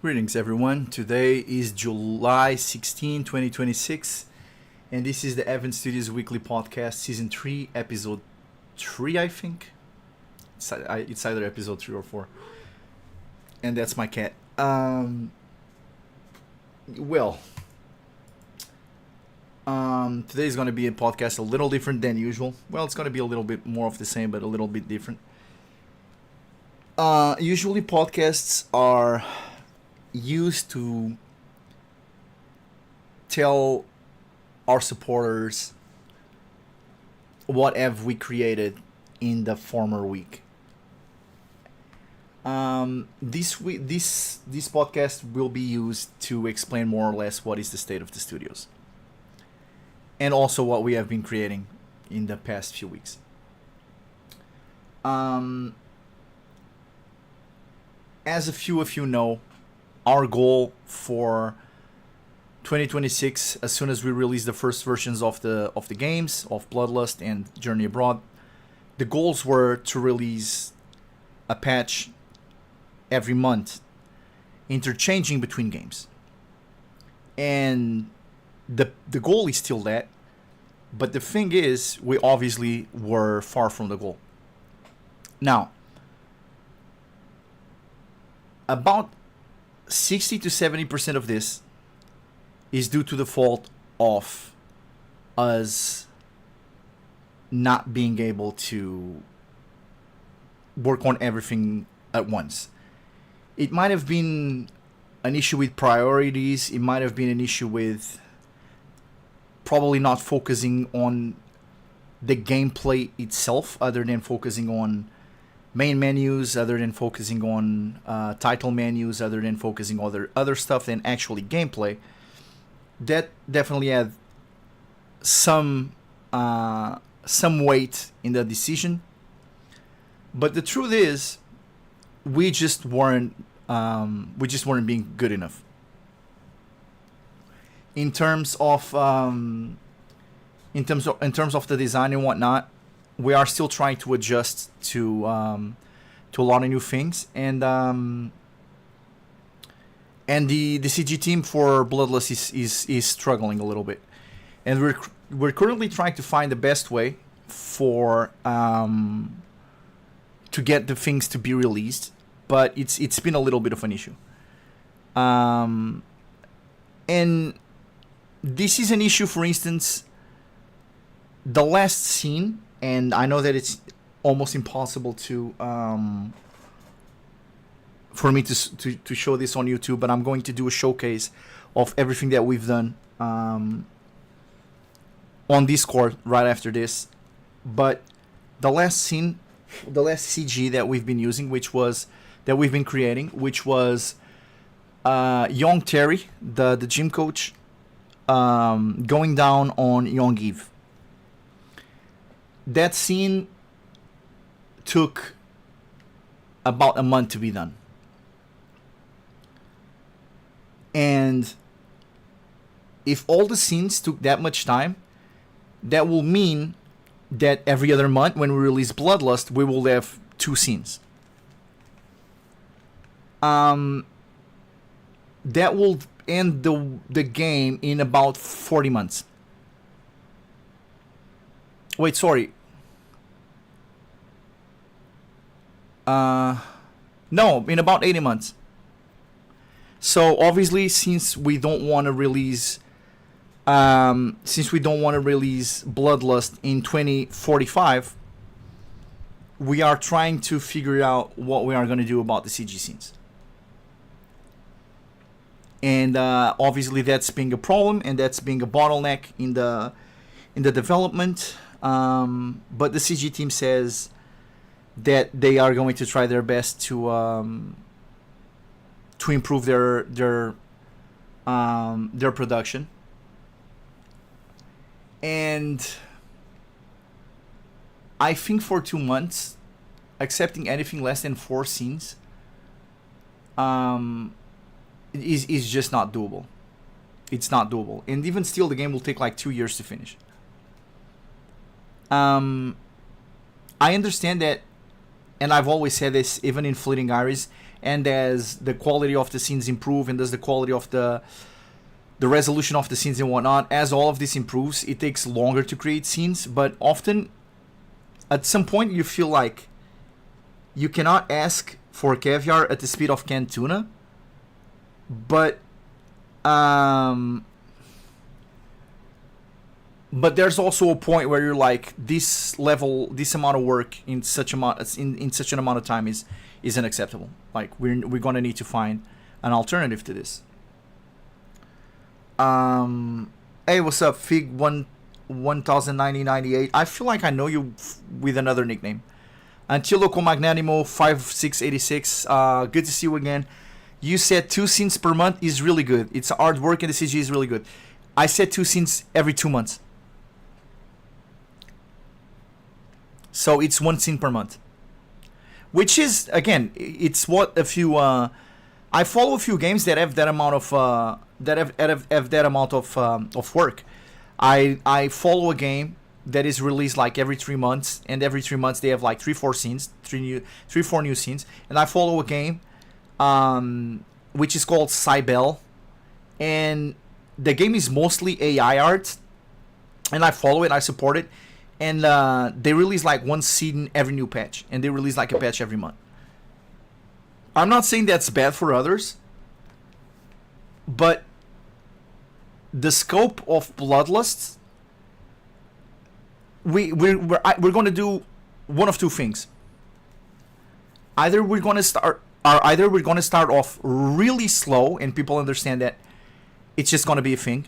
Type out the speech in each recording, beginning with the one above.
Greetings, everyone. Today is July 16, 2026, and this is the Evan Studios Weekly Podcast, Season 3, Episode 3, I think. It's either Episode 3 or 4. And that's my cat. Well, today is going to be a podcast a little different than usual. Well, it's going to be a little bit more of the same, but a little bit different. Usually, podcasts are used to tell our supporters what have we created in the former week. This week, this podcast will be used to explain more or less what is the state of the studios, and also what we have been creating in the past few weeks. As a few of you know, our goal for 2026, as soon as we release the first versions of the games of Bloodlust and Journey Abroad, the goals were to release a patch every month, interchanging between games. And the goal is still that, but the thing is, we obviously were far from the goal. Now, about 60 to 70% of this is due to the fault of us not being able to work on everything at once. It might have been an issue with priorities, it might have been an issue with probably not focusing on the gameplay itself, other than focusing on main menus, other than focusing on title menus, other than focusing on other stuff than actually gameplay. That definitely had some weight in the decision. But the truth is, we just weren't being good enough in terms of the design and whatnot. We are still trying to adjust to a lot of new things, and the CG team for Bloodlust is struggling a little bit, and we're currently trying to find the best way for to get the things to be released, but it's been a little bit of an issue, and this is an issue. For instance, the last scene. And I know that it's almost impossible to for me to show this on YouTube, but I'm going to do a showcase of everything that we've done on Discord right after this. But the last scene, the last CG that we've been using, that we've been creating, which was Young Terry, the gym coach, going down on Young Eve. That scene took about a month to be done. And if all the scenes took that much time, that will mean that every other month when we release Bloodlust, we will have 2 scenes. That will end the game in about 40 months. Wait, sorry. No, in about 80 months. So obviously, since we don't want to release Bloodlust in 2045, we are trying to figure out what we are going to do about the CG scenes. And obviously, that's being a problem, and that's being a bottleneck in the development. But the CG team says that they are going to try their best to improve their production. And I think for 2 months, accepting anything less than 4 scenes is just not doable. It's not doable, and even still, the game will take like 2 years to finish. I understand that, and I've always said this, even in Fleeting Iris, and as the quality of the scenes improve, and as the quality of the resolution of the scenes and whatnot, as all of this improves, it takes longer to create scenes. But often, at some point, you feel like you cannot ask for caviar at the speed of canned tuna, but but there's also a point where you're like, this amount of work in such an amount of time is unacceptable. Like, we're gonna need to find an alternative to this. Hey, what's up, Fig 109098? I feel like I know you with another nickname. Antiloco Magnanimo 5686. Good to see you again. You said 2 scenes per month is really good. It's hard work and the CG is really good. I said 2 scenes every 2 months. So it's 1 scene per month. Which is, again, it's what a few... I follow a few games that have that amount of... have that amount of work. I follow a game that is released like every 3 months, and every 3 months they have like 3-4 scenes, 3-4 new scenes. And I follow a game which is called Cybele, and the game is mostly AI art, and I follow it, I support it, and they release like 1 scene every new patch, and they release like a patch every month. I'm not saying that's bad for others, but the scope of Bloodlust, we're going to do one of 2 things. Either we're going to start off really slow, and people understand that it's just going to be a thing,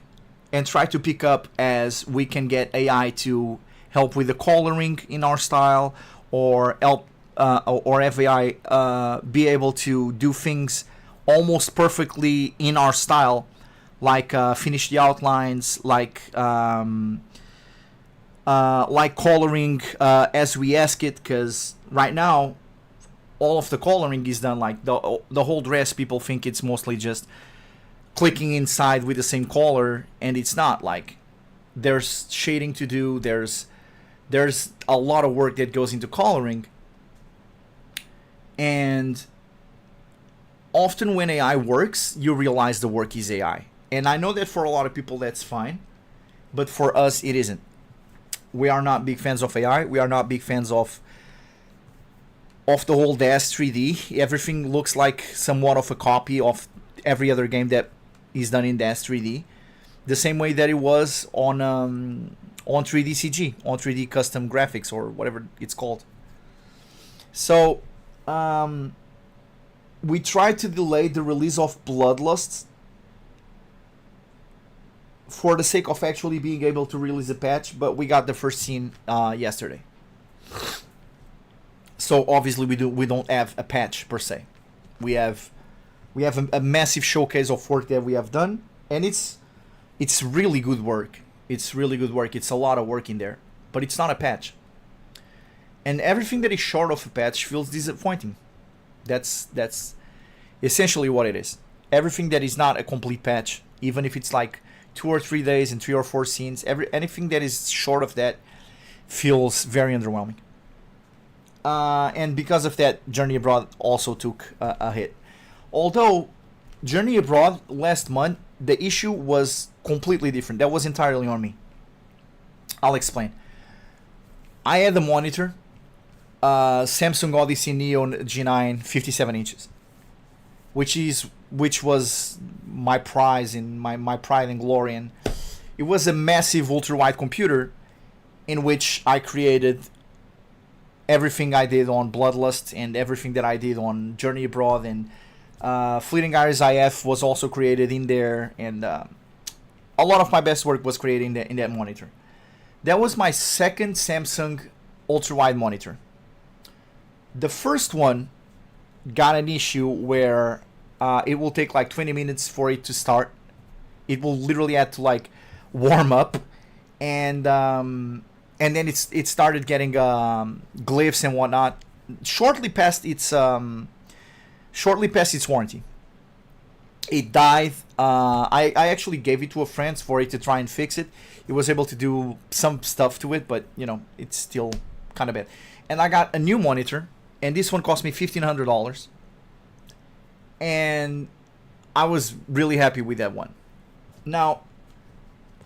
and try to pick up as we can get AI to help with the coloring in our style, or help or have AI be able to do things almost perfectly in our style, like finish the outlines, like coloring as we ask it, because right now all of the coloring is done like the whole dress. People think it's mostly just clicking inside with the same color, and it's not. Like, there's shading to do, there's a lot of work that goes into coloring, and often when AI works, you realize the work is AI. And I know that for a lot of people that's fine, but for us it isn't. We are not big fans of AI. We are not big fans of the whole DAS 3D. Everything looks like somewhat of a copy of every other game that is done in DAS 3D. The same way that it was on 3D CG, on 3D custom graphics, or whatever it's called. So we tried to delay the release of Bloodlust for the sake of actually being able to release a patch, but we got the first scene yesterday. So obviously we don't have a patch per se. We have a massive showcase of work that we have done, and it's really good work. It's really good work. It's a lot of work in there, but it's not a patch. And everything that is short of a patch feels disappointing. That's essentially what it is. Everything that is not a complete patch, even if it's like 2 or 3 days and 3 or 4 scenes, anything that is short of that feels very underwhelming. And because of that, Journey Abroad also took a hit. Although Journey Abroad last month, the issue was completely different. That was entirely on me. I'll explain. I had the monitor, Samsung Odyssey Neo G9 57 inches, which was my prize and my pride and glory. And it was a massive ultra-wide computer in which I created everything I did on Bloodlust and everything that I did on Journey Abroad, and Fleeting Iris IF was also created in there, and a lot of my best work was created in that monitor. That was my second Samsung ultra-wide monitor. The first one got an issue where it will take like 20 minutes for it to start. It will literally have to like warm up, and then it started getting glyphs and whatnot shortly past its warranty. It died. I actually gave it to a friend for it to try and fix it. It was able to do some stuff to it, but it's still kind of bad. And I got a new monitor, and this one cost me $1,500. and I was really happy with that one. Now,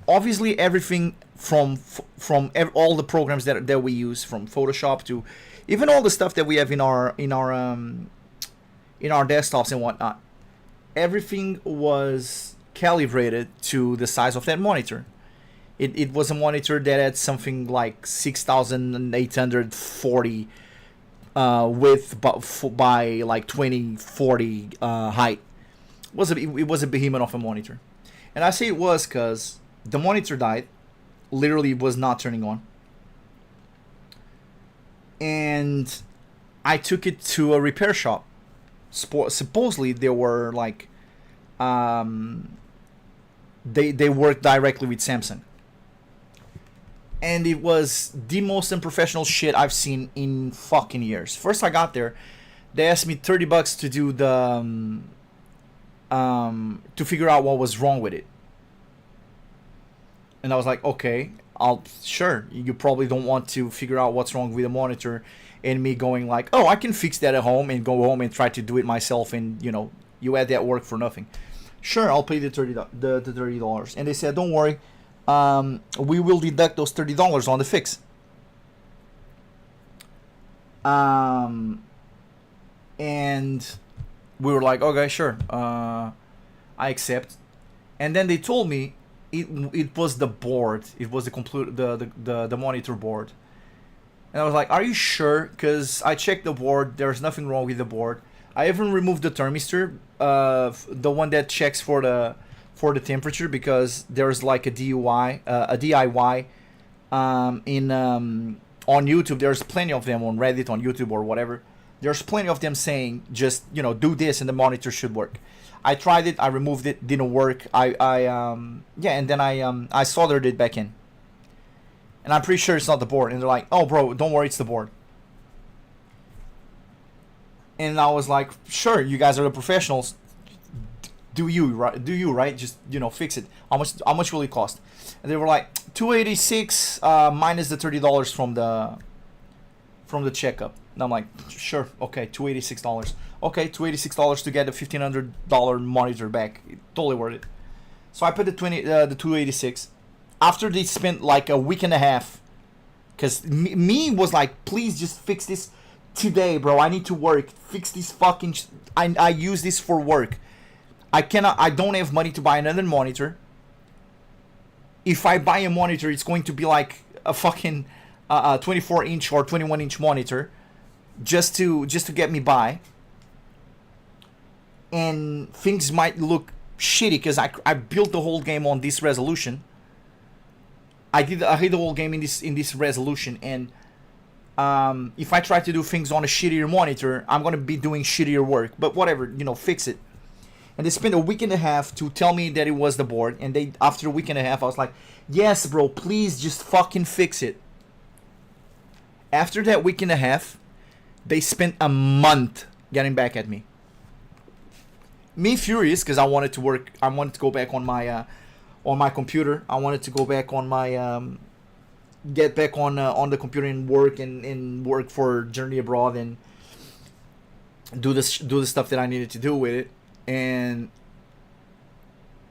obviously, everything all the programs that we use, from Photoshop to even all the stuff that we have in our desktops and whatnot, everything was calibrated to the size of that monitor. It was a monitor that had something like 6,840 width by like 2040 height. It was a behemoth of a monitor. And I say it was because the monitor died. Literally was not turning on. And I took it to a repair shop. Supposedly they were like they worked directly with Samsung. And it was the most unprofessional shit I've seen in fucking years. First I got there, they asked me $30 to do the to figure out what was wrong with it. And I was like, okay, sure. You probably don't want to figure out what's wrong with the monitor, and me going like, oh, I can fix that at home, and go home and try to do it myself, and you had that work for nothing. Sure, I'll pay the $30. And they said, don't worry, we will deduct those $30 on the fix. And we were like, okay, sure, I accept. And then they told me it was the board. It was the monitor board. And I was like, are you sure? Because I checked the board. There's nothing wrong with the board. I even removed the thermistor, the one that checks for the temperature, because there's like a DIY on YouTube. There's plenty of them on Reddit, on YouTube, or whatever. There's plenty of them saying just do this and the monitor should work. I tried it. I removed it. Didn't work. And then I soldered it back in. And I'm pretty sure it's not the board. And they're like, oh, bro, don't worry, it's the board. And I was like, sure, you guys are the professionals. Do you right? Just fix it. How much will it cost? And they were like, $286 minus the $30 from the checkup. And I'm like, sure, okay, $286. Okay, $286 to get a $1,500 monitor back. Totally worth it. So I put the $286. After they spent like a week and a half, because me was like, please just fix this today, bro. I need to work. Fix this fucking. I use this for work. I don't have money to buy another monitor. If I buy a monitor, it's going to be like a fucking 24-inch or 21-inch monitor, just to get me by. And things might look shitty because I built the whole game on this resolution. I did the whole game in this resolution, and if I try to do things on a shittier monitor, I'm gonna be doing shittier work. But whatever, fix it. And they spent a week and a half to tell me that it was the board. And after a week and a half, I was like, yes, bro, please just fucking fix it. After that week and a half, they spent a month getting back at me. Me furious because I wanted to work. I wanted to go back on my computer. I wanted to go back on my get back on the computer and work for Journey Abroad and do the stuff that I needed to do with it. And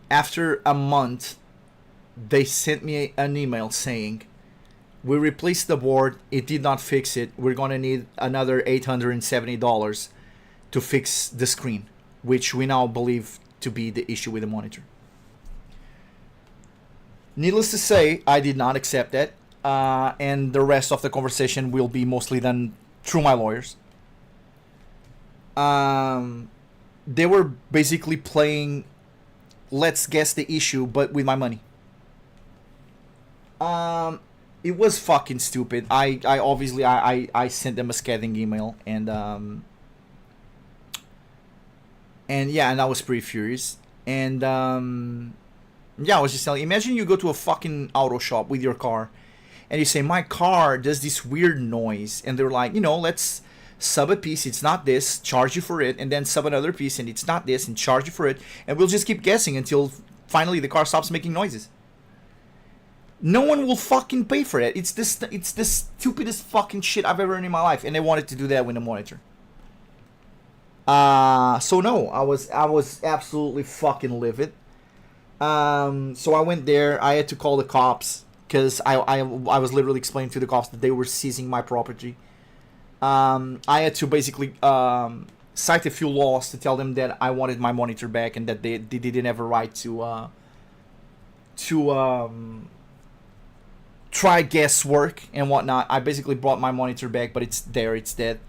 after a month, they sent me an email saying, we replaced the board, it did not fix it, we're gonna need another $870 to fix the screen, which we now believe to be the issue with the monitor. Needless to say, I did not accept that, and the rest of the conversation will be mostly done through my lawyers. They were basically playing let's guess the issue, but with my money. It was fucking stupid. I obviously sent them a scathing email, and I was pretty furious. And I was just telling, imagine you go to a fucking auto shop with your car and you say, my car does this weird noise, and they're like, let's sub a piece, it's not this, charge you for it, and then sub another piece and it's not this and charge you for it, and we'll just keep guessing until finally the car stops making noises. No one will fucking pay for it. It's the stupidest fucking shit I've ever heard in my life, and they wanted to do that with a monitor. So no, I was absolutely fucking livid. So I went there. I had to call the cops because I was literally explaining to the cops that they were seizing my property. I had to basically cite a few laws to tell them that I wanted my monitor back and that they didn't have a right to try guesswork and whatnot. I basically brought my monitor back, but it's there, it's dead.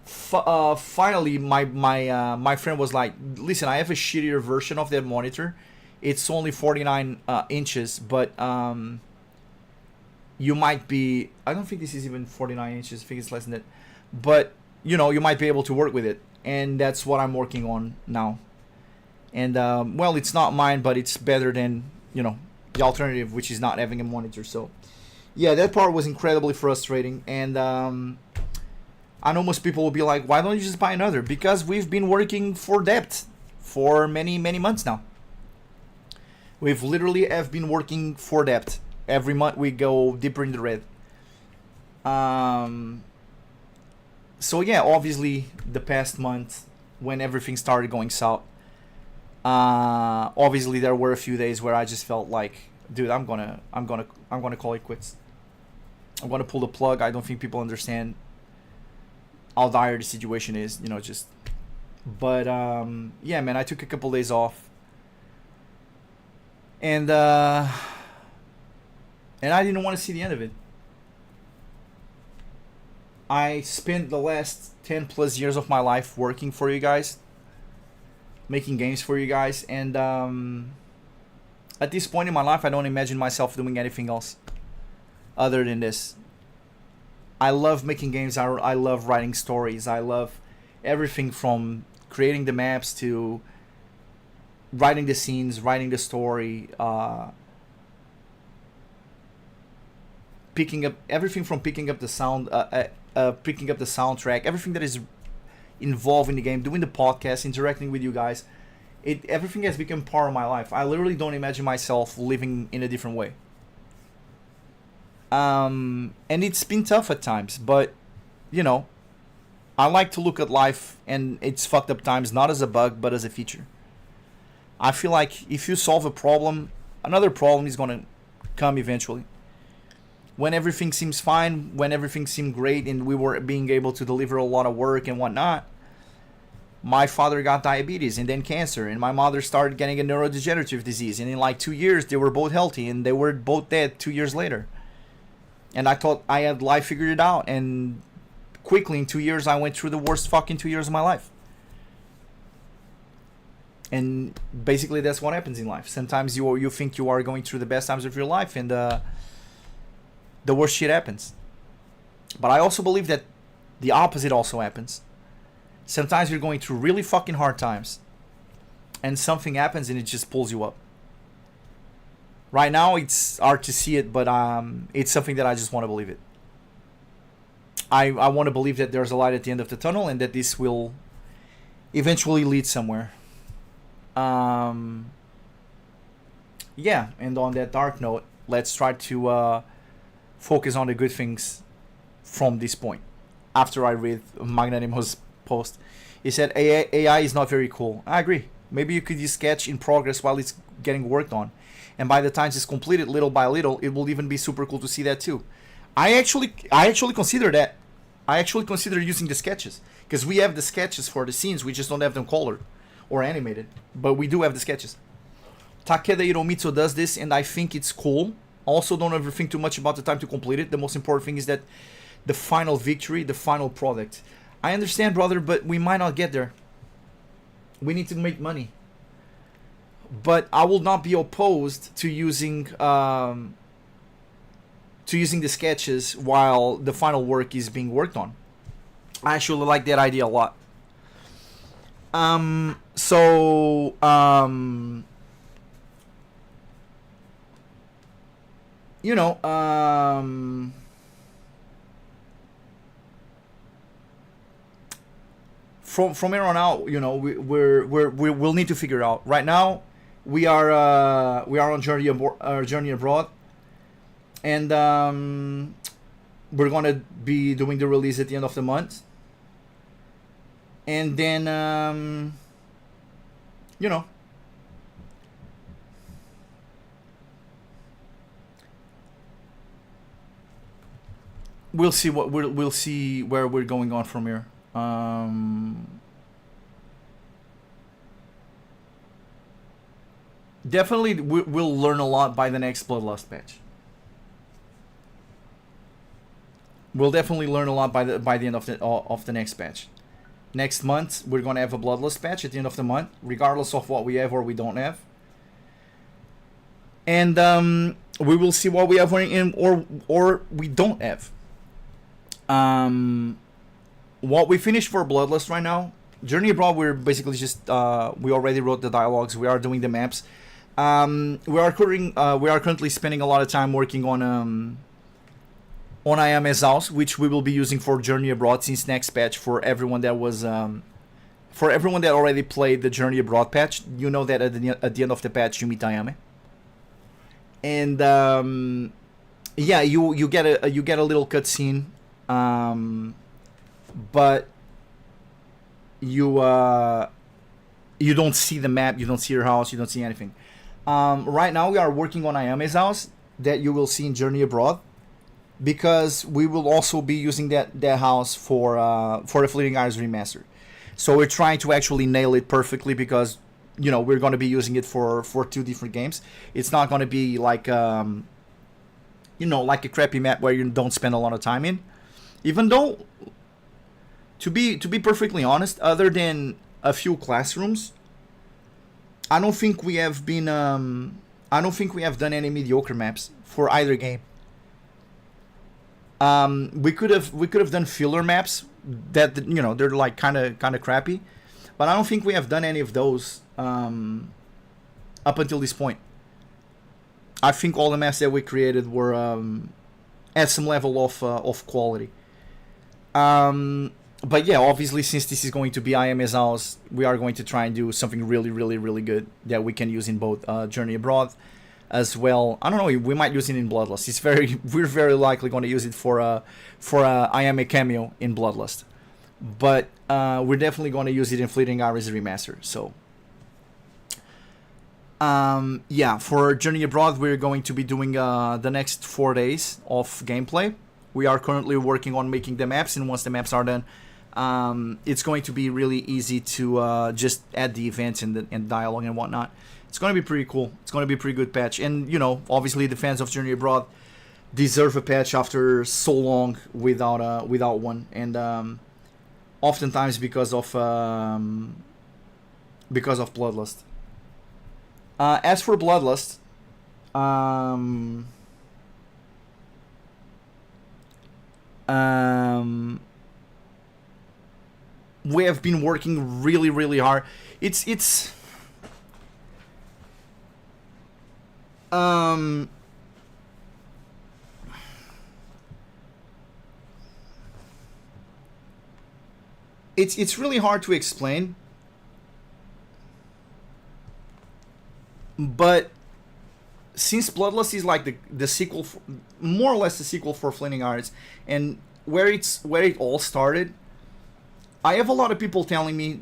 Finally, my friend was like, "Listen, I have a shittier version of that monitor. It's only 49 inches, but you might be. I don't think this is even 49 inches. I think it's less than that. But you might be able to work with it, and that's what I'm working on now. And well, it's not mine, but it's better than the alternative, which is not having a monitor. So yeah, that part was incredibly frustrating, and I know most people will be like, why don't you just buy another? Because we've been working for debt for many, many months now. We've literally have been working for debt. Every month we go deeper in the red. Um, so yeah, obviously the past month when everything started going south, obviously there were a few days where I just felt like, dude, I'm gonna call it quits. I'm gonna pull the plug. I don't think people understand how dire the situation is. Just. But yeah, man, I took a couple days off, and I didn't want to see the end of it. I spent the last 10 plus years of my life working for you guys, making games for you guys, and at this point in my life, I don't imagine myself doing anything else other than this. I love making games. I love writing stories. I love everything from creating the maps to writing the scenes, writing the story, picking up everything from picking up the sound, picking up the soundtrack, everything that is involved in the game, doing the podcast, interacting with you guys. Everything has become part of my life. I literally don't imagine myself living in a different way. And it's been tough at times, but you know, I like to look at life and its fucked up times not as a bug but as a feature. I feel like if you solve a problem, another problem is gonna come eventually. When everything seems fine, when everything seemed great, and we were being able to deliver a lot of work and whatnot, my father got diabetes and then cancer, and my mother started getting a neurodegenerative disease. And in like 2 years, they were both healthy, and they were both dead 2 years later. And I thought I had life figured it out, and quickly in 2 years, I went through the worst fucking 2 years of my life. And basically, that's what happens in life. Sometimes you think you are going through the best times of your life, and the worst shit happens. But I also believe that the opposite also happens. Sometimes you're going through really fucking hard times, and something happens and it just pulls you up. Right now, it's hard to see it, but it's something that I just want to believe it. I want to believe that there's a light at the end of the tunnel, and that this will eventually lead somewhere. Um, yeah, and on that dark note, let's try to focus on the good things from this point. After I read Magnanimo's post, he said AI is not very cool. I agree. Maybe you could use Sketch in progress while it's getting worked on, and by the time it's completed, little by little, it will even be super cool to see that too. I actually consider that. I actually consider using the sketches because we have the sketches for the scenes. We just don't have them colored or animated, but we do have the sketches. Takeda Hiromitsu does this, and I think it's cool. Also, don't ever think too much about the time to complete it. The most important thing is that the final victory, the final product. I understand, brother, but we might not get there. We need to make money. But I will not be opposed to using the sketches while the final work is being worked on. I actually like that idea a lot. So you know, from here on out, you know, we'll need to figure out. Right now, we are on journey abroad, and we're gonna be doing the release at the end of the month. And then you know, we'll see what we'll see where we're going on from here. Definitely, we'll learn a lot by the next Bloodlust patch. We'll definitely learn a lot by the end of the next patch. Next month, we're gonna have a Bloodlust patch at the end of the month, regardless of what we have or we don't have. And we will see what we have or we don't have. What we finished for Bloodlust right now, Journey Abroad, we're basically just we already wrote the dialogues. We are doing the maps. We are currently spending a lot of time working on Ayame's house, which we will be using for Journey Abroad since next patch. For everyone that was for everyone that already played the Journey Abroad patch, you know that at the end of the patch you meet Ayame. And yeah, you get a little cutscene, but you don't see the map, you don't see your house, you don't see anything. Right now we are working on Ayame's house that you will see in Journey Abroad, because we will also be using that house for the Fleeting Hours remaster. So we're trying to actually nail it perfectly, because you know we're going to be using it for two different games. It's not going to be like you know, like a crappy map where you don't spend a lot of time in. Even though, to be perfectly honest, other than a few classrooms, I don't think we have been I don't think we have done any mediocre maps for either game. We could have done filler maps that, you know, they're like kind of crappy, but I don't think we have done any of those up until this point. I think all the maps that we created were at some level of quality. But yeah, obviously, since this is going to be Ayame's house, we are going to try and do something really, really, really good that we can use in both Journey Abroad as well. I don't know, we might use it in Bloodlust. We're very likely going to use it for a Ayame cameo in Bloodlust, but we're definitely going to use it in Fleeting Hours Remaster. So yeah, for Journey Abroad, we're going to be doing the next 4 days of gameplay. We are currently working on making the maps, and once the maps are done, it's going to be really easy to just add the events and dialogue and whatnot. It's going to be pretty cool. It's going to be a pretty good patch. And, you know, obviously the fans of Journey Abroad deserve a patch after so long without one. And oftentimes because of Bloodlust. As for Bloodlust, we have been working really, really hard. It's really hard to explain, but since Bloodlust is like the sequel, more or less the sequel for Fleeting Hours, and where it all started, I have a lot of people telling me,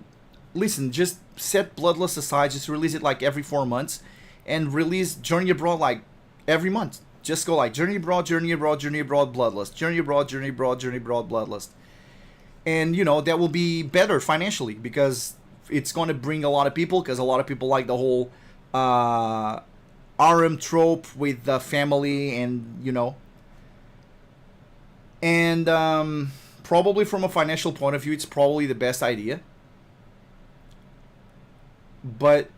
listen, just set Bloodlust aside, just release it like every 4 months, and release Journey Abroad like every month. Just go like Journey Abroad, Journey Abroad, Journey Abroad, Bloodlust, Journey Abroad, Journey Abroad, Journey Abroad, Bloodlust. And, you know, that will be better financially, because it's going to bring a lot of people, because a lot of people like the whole RM trope with the family, and, you know. And probably from a financial point of view, it's probably the best idea. But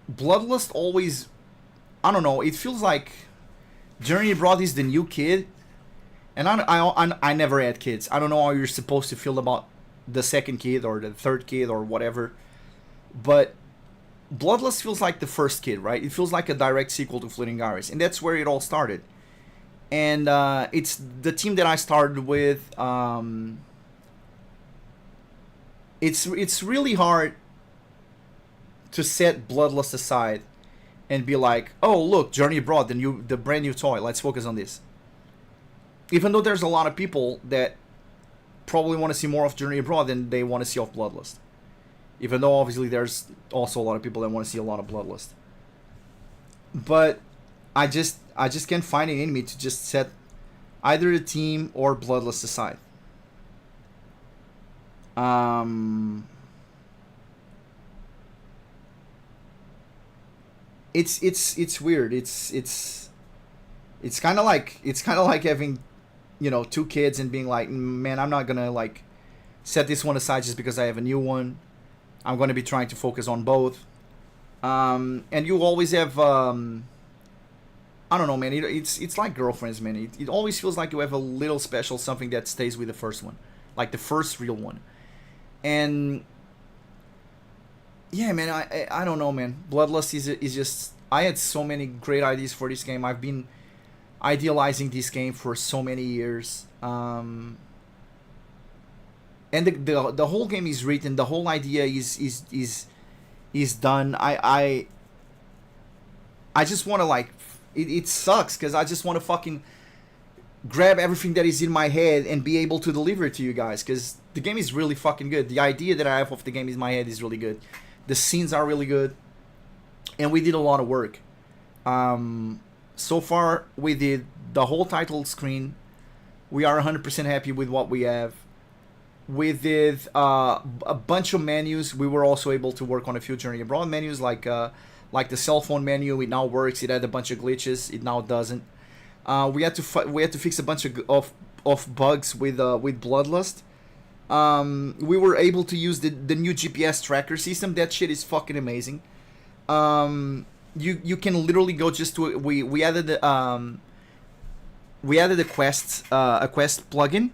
Bloodlust always, I don't know, it feels like Journey Abroad is the new kid, and I never had kids. I don't know how you're supposed to feel about the second kid or the third kid or whatever, but Bloodlust feels like the first kid, right? It feels like a direct sequel to Fleeting Hours, and that's where it all started. And it's the team that I started with. It's really hard to set Bloodlust aside and be like, oh look, Journey Abroad, the brand new toy, let's focus on this. Even though there's a lot of people that probably want to see more of Journey Abroad than they want to see of Bloodlust. Even though obviously there's also a lot of people that want to see a lot of Bloodlust. But I just can't find it in me to just set either the team or Bloodlust aside. It's weird. It's kind of like having, two kids and being like, man, I'm not gonna like set this one aside just because I have a new one. I'm gonna be trying to focus on both. And you always have I don't know, man. It's like girlfriends, man. It always feels like you have a little special something that stays with the first one, like the first real one. And yeah, man, I don't know, man. Bloodlust is just, I had so many great ideas for this game. I've been idealizing this game for so many years. And the whole game is written. The whole idea is done. I just want to like. It sucks because I just want to fucking grab everything that is in my head and be able to deliver it to you guys, because the game is really fucking good. The idea that I have of the game in my head is really good. The scenes are really good, and we did a lot of work. So far, we did the whole title screen. We are 100% happy with what we have. We did a bunch of menus. We were also able to work on a few Journey Abroad menus, like the cell phone menu. It now works. It had a bunch of glitches. It now doesn't. We had to fix a bunch of bugs with Bloodlust. We were able to use the new GPS tracker system. That shit is fucking amazing. You can literally go just to we added a quest plugin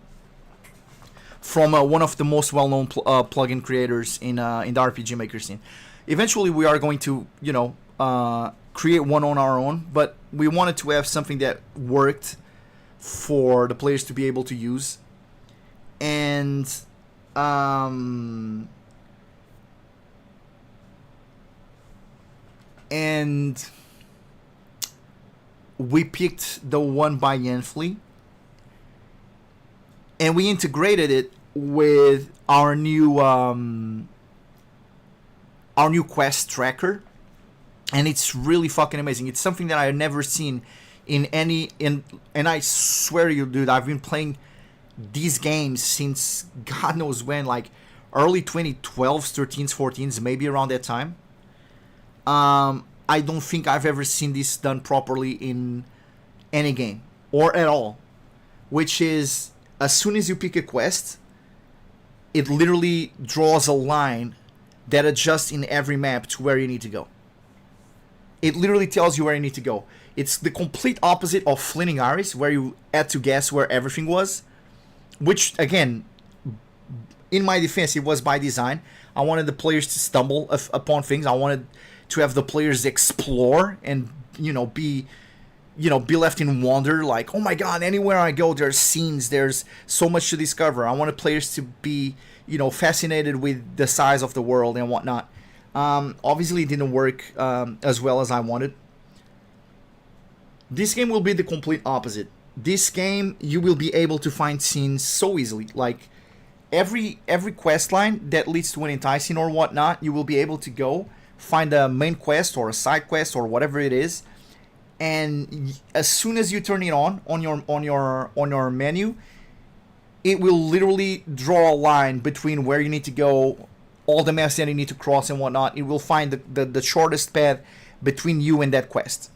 from one of the most well-known plugin creators in the RPG Maker scene. Eventually, we are going to create one on our own, but we wanted to have something that worked for the players to be able to use. And we picked the one by Yanfley, and we integrated it with our new quest tracker, and it's really fucking amazing. It's something that I've never seen and I swear to you, dude, I've been playing these games since God knows when, like early 2012s, 13s, 14s, maybe around that time. I don't think I've ever seen this done properly in any game or at all, which is as soon as you pick a quest, it literally draws a line that adjusts in every map to where you need to go. It literally tells you where you need to go. It's the complete opposite of Fleeting Iris, where you had to guess where everything was, which, again, in my defense, it was by design. I wanted the players to stumble upon things. I wanted to have the players explore and, be left in wonder, like, oh my god, anywhere I go, there's scenes, there's so much to discover. I wanted players to be, fascinated with the size of the world and whatnot. Obviously, it didn't work as well as I wanted. This game will be the complete opposite. This game, you will be able to find scenes so easily. Like, every quest line that leads to an enticing or whatnot, you will be able to go find a main quest or a side quest or whatever it is, and as soon as you turn it on your menu, it will literally draw a line between where you need to go, all the maps that you need to cross and whatnot. It will find the shortest path between you and that quest.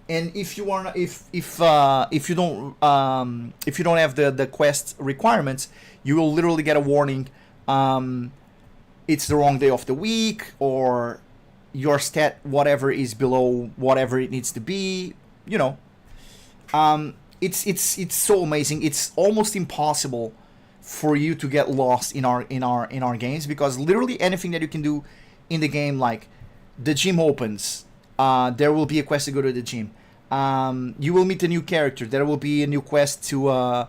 And if you are if you don't have the quest requirements, you will literally get a warning. It's the wrong day of the week, or your stat whatever is below whatever it needs to be. It's so amazing. It's almost impossible for you to get lost in our games, because literally anything that you can do in the game, like the gym opens, there will be a quest to go to the gym. You will meet a new character. There will be a new quest to go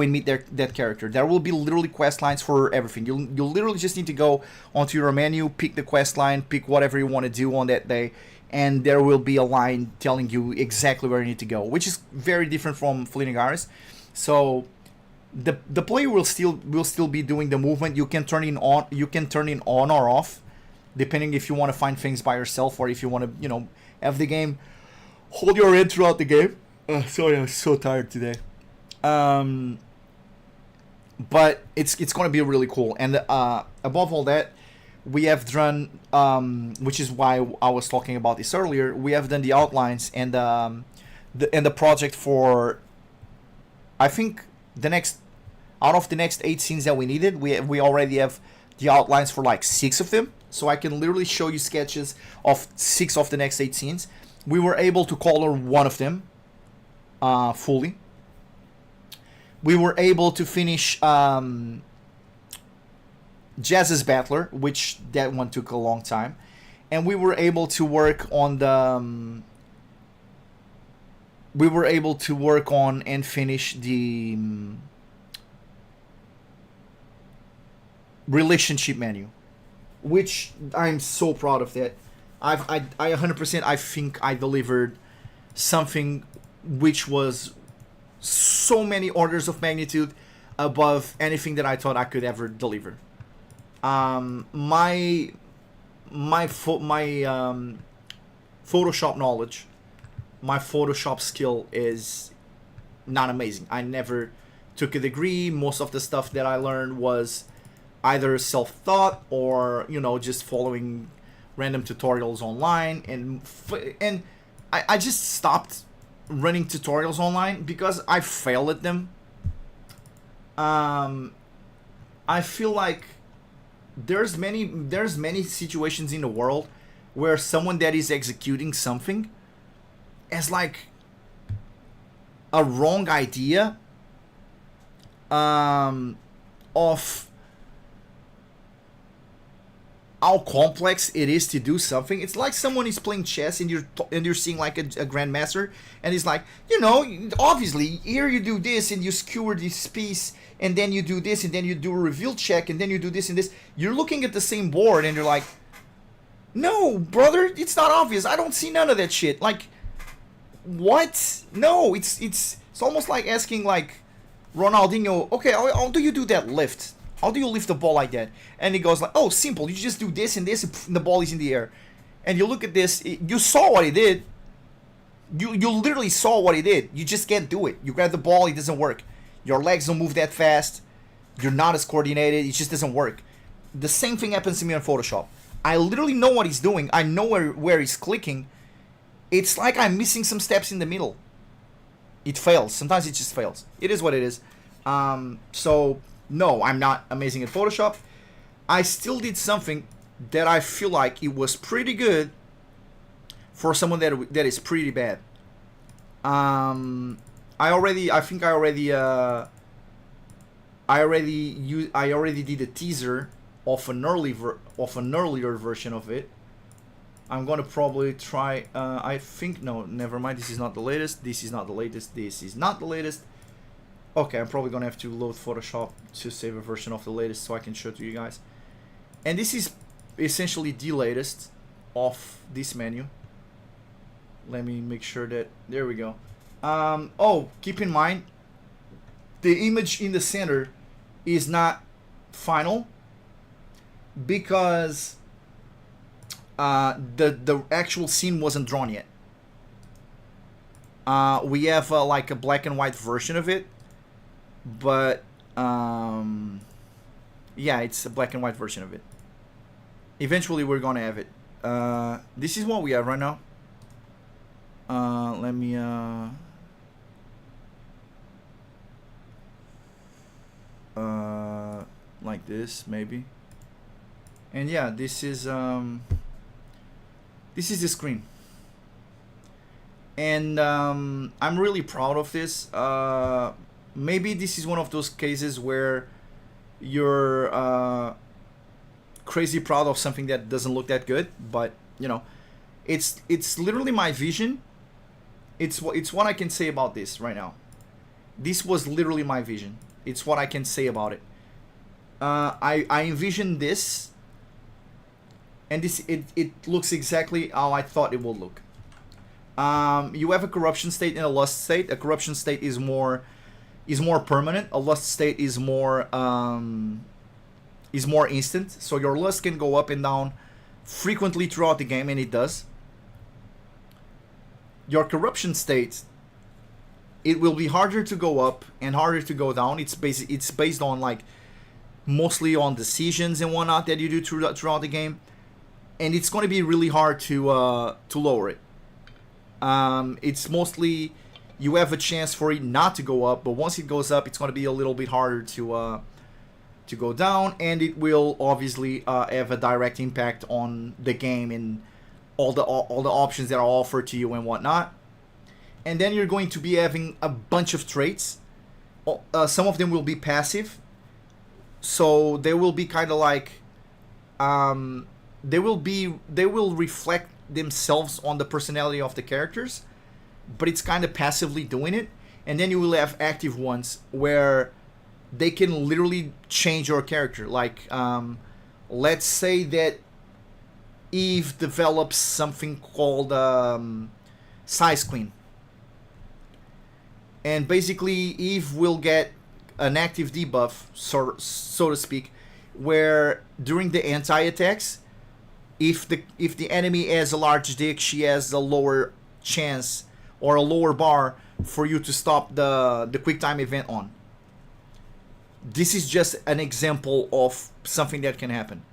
and meet that character. There will be literally quest lines for everything. You literally just need to go onto your menu, pick the quest line, pick whatever you want to do on that day, and there will be a line telling you exactly where you need to go, which is very different from Fleeting Iris. So the player will still be doing the movement. You can turn it on or off, depending if you want to find things by yourself or if you want to have the game hold your head throughout the game. Sorry, I'm so tired today. Um, but it's going to be really cool. And above all that, we have done, which is why I was talking about this earlier. We have done the outlines and the project for, I think, the next out of the next 8 scenes that we needed. We already have the outlines for like 6 of them, so I can literally show you sketches of 6 of the next 8 scenes. We were able to color one of them fully. We were able to finish Jazz's Battler, which that one took a long time, and we were able to work on and finish the relationship menu, which I'm so proud of that. I 100%, I think I delivered something which was so many orders of magnitude above anything that I thought I could ever deliver. My Photoshop knowledge, my Photoshop skill is not amazing. I never took a degree. Most of the stuff that I learned was either self-taught or just following random tutorials online, and I just stopped running tutorials online because I failed at them. I feel like there's many situations in the world where someone that is executing something as like a wrong idea of how complex it is to do something. It's like someone is playing chess and you're seeing like a grandmaster, and he's like, obviously here you do this and you skewer this piece, and then you do this, and then you do a reveal check, and then you do this and this. You're looking at the same board and you're like, no, brother, it's not obvious. I don't see none of that shit. Like, what? No, it's almost like asking like Ronaldinho, okay, how do you do that lift? How do you lift the ball like that? And he goes like, oh, simple. You just do this and this, and the ball is in the air. And you look at this. You saw what he did. You literally saw what he did. You just can't do it. You grab the ball, it doesn't work. Your legs don't move that fast. You're not as coordinated. It just doesn't work. The same thing happens to me on Photoshop. I literally know what he's doing. I know where he's clicking. It's like I'm missing some steps in the middle. It fails. Sometimes it just fails. It is what it is. So... no, I'm not amazing at Photoshop. I still did something that I feel like it was pretty good for someone that is pretty bad. I already did a teaser of an earlier version of it. I'm gonna probably try. I think no, never mind. This is not the latest. This is not the latest. This is not the latest. Okay, I'm probably gonna have to load Photoshop to save a version of the latest so I can show it to you guys. And this is essentially the latest of this menu. Let me make sure that, there we go. Oh, keep in mind, the image in the center is not final because the actual scene wasn't drawn yet. We have like a black and white version of it. But yeah, it's a black and white version of it. Eventually we're gonna have it. This is what we have right now. Let me like this maybe. And yeah, this is the screen. And I'm really proud of this. Maybe this is one of those cases where you're crazy proud of something that doesn't look that good, but it's literally my vision. It's what I can say about this right now. This was literally my vision. It's what I can say about it. I envisioned this, and it looks exactly how I thought it would look. You have a corruption state and a lust state. A corruption state is more is more permanent. A lust state is more instant. So your lust can go up and down frequently throughout the game, and it does. Your corruption state, it will be harder to go up and harder to go down. It's based on like mostly on decisions and whatnot that you do throughout the game, and it's going to be really hard to lower it. It's mostly you have a chance for it not to go up, but once it goes up, it's going to be a little bit harder to go down, and it will obviously have a direct impact on the game and all the options that are offered to you and whatnot. And then you're going to be having a bunch of traits. Some of them will be passive, so they will be kind of like they will reflect themselves on the personality of the characters, but it's kind of passively doing it. And then you will have active ones where they can literally change your character. Like let's say that Eve develops something called Size Queen, and basically Eve will get an active debuff, so to speak, where during the anti-attacks, if the enemy has a large dick, she has a lower chance or a lower bar for you to stop the quick time event on. This is just an example of something that can happen.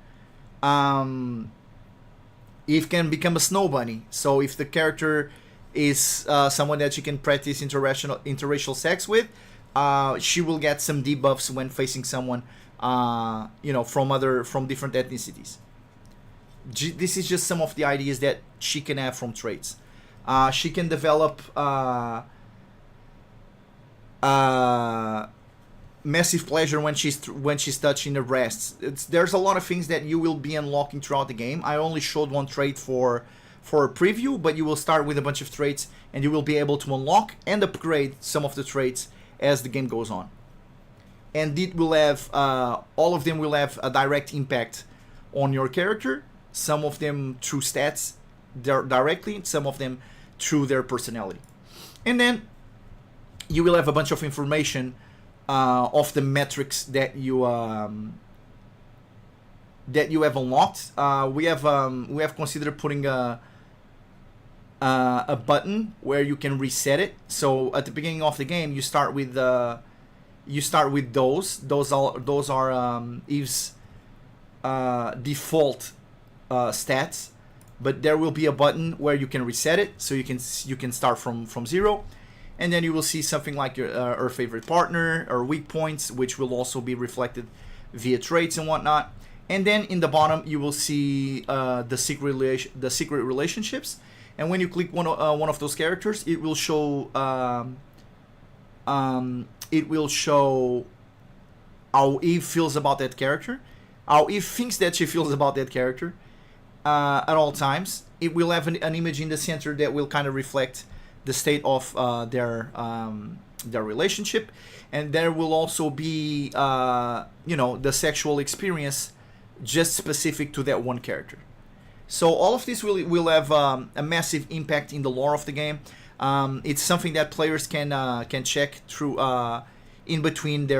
Eve can become a snow bunny. So if the character is someone that she can practice interracial sex with, she will get some debuffs when facing someone, from different ethnicities. This is just some of the ideas that she can have from traits. She can develop massive pleasure when she's touching the breasts. There's a lot of things that you will be unlocking throughout the game. I only showed one trait for a preview, but you will start with a bunch of traits, and you will be able to unlock and upgrade some of the traits as the game goes on. And it will have all of them will have a direct impact on your character. Some of them through stats directly, some of them through their personality. And then you will have a bunch of information of the metrics that you have unlocked. We have considered putting a button where you can reset it. So at the beginning of the game, you start with those. Those are Eve's default stats, but there will be a button where you can reset it, so you can start from zero. And then you will see something like her favorite partner or weak points, which will also be reflected via traits and whatnot. And then in the bottom, you will see the secret relationships. And when you click one of those characters, it will show how Eve feels about that character, how Eve thinks that she feels about that character at all times. It will have an image in the center that will kind of reflect the state of their relationship, and there will also be the sexual experience just specific to that one character. So all of this will have a massive impact in the lore of the game. It's something that players can check through in between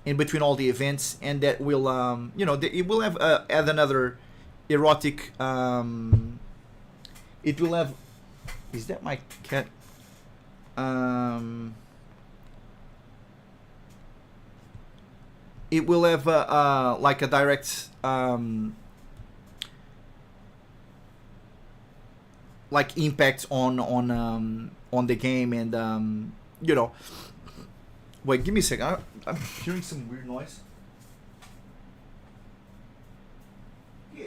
in between all the events, and that will it will have add another erotic. It will have. Is that my cat? It will have like a direct like impact on the game, and Wait, give me a second. I'm hearing some weird noise. Yeah.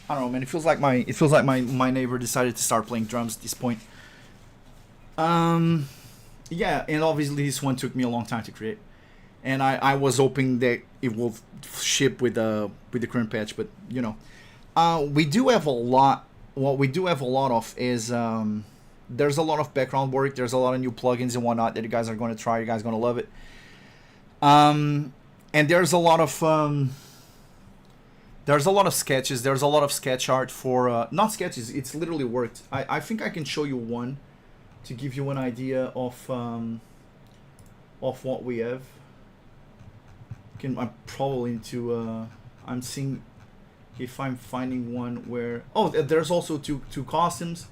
I don't know, man. It feels like my neighbor decided to start playing drums at this point. Yeah, and obviously this one took me a long time to create, and I was hoping that it will ship with the current patch, but we do have a lot. What we do have a lot of is there's a lot of background work. There's a lot of new plugins and whatnot that you guys are going to try. You guys are going to love it. And there's a lot of sketches. There's a lot of sketch art for not sketches. It's literally worked. I think I can show you one to give you an idea of what we have. I'm probably into. I'm seeing if I'm finding one where. Oh, there's also two costumes.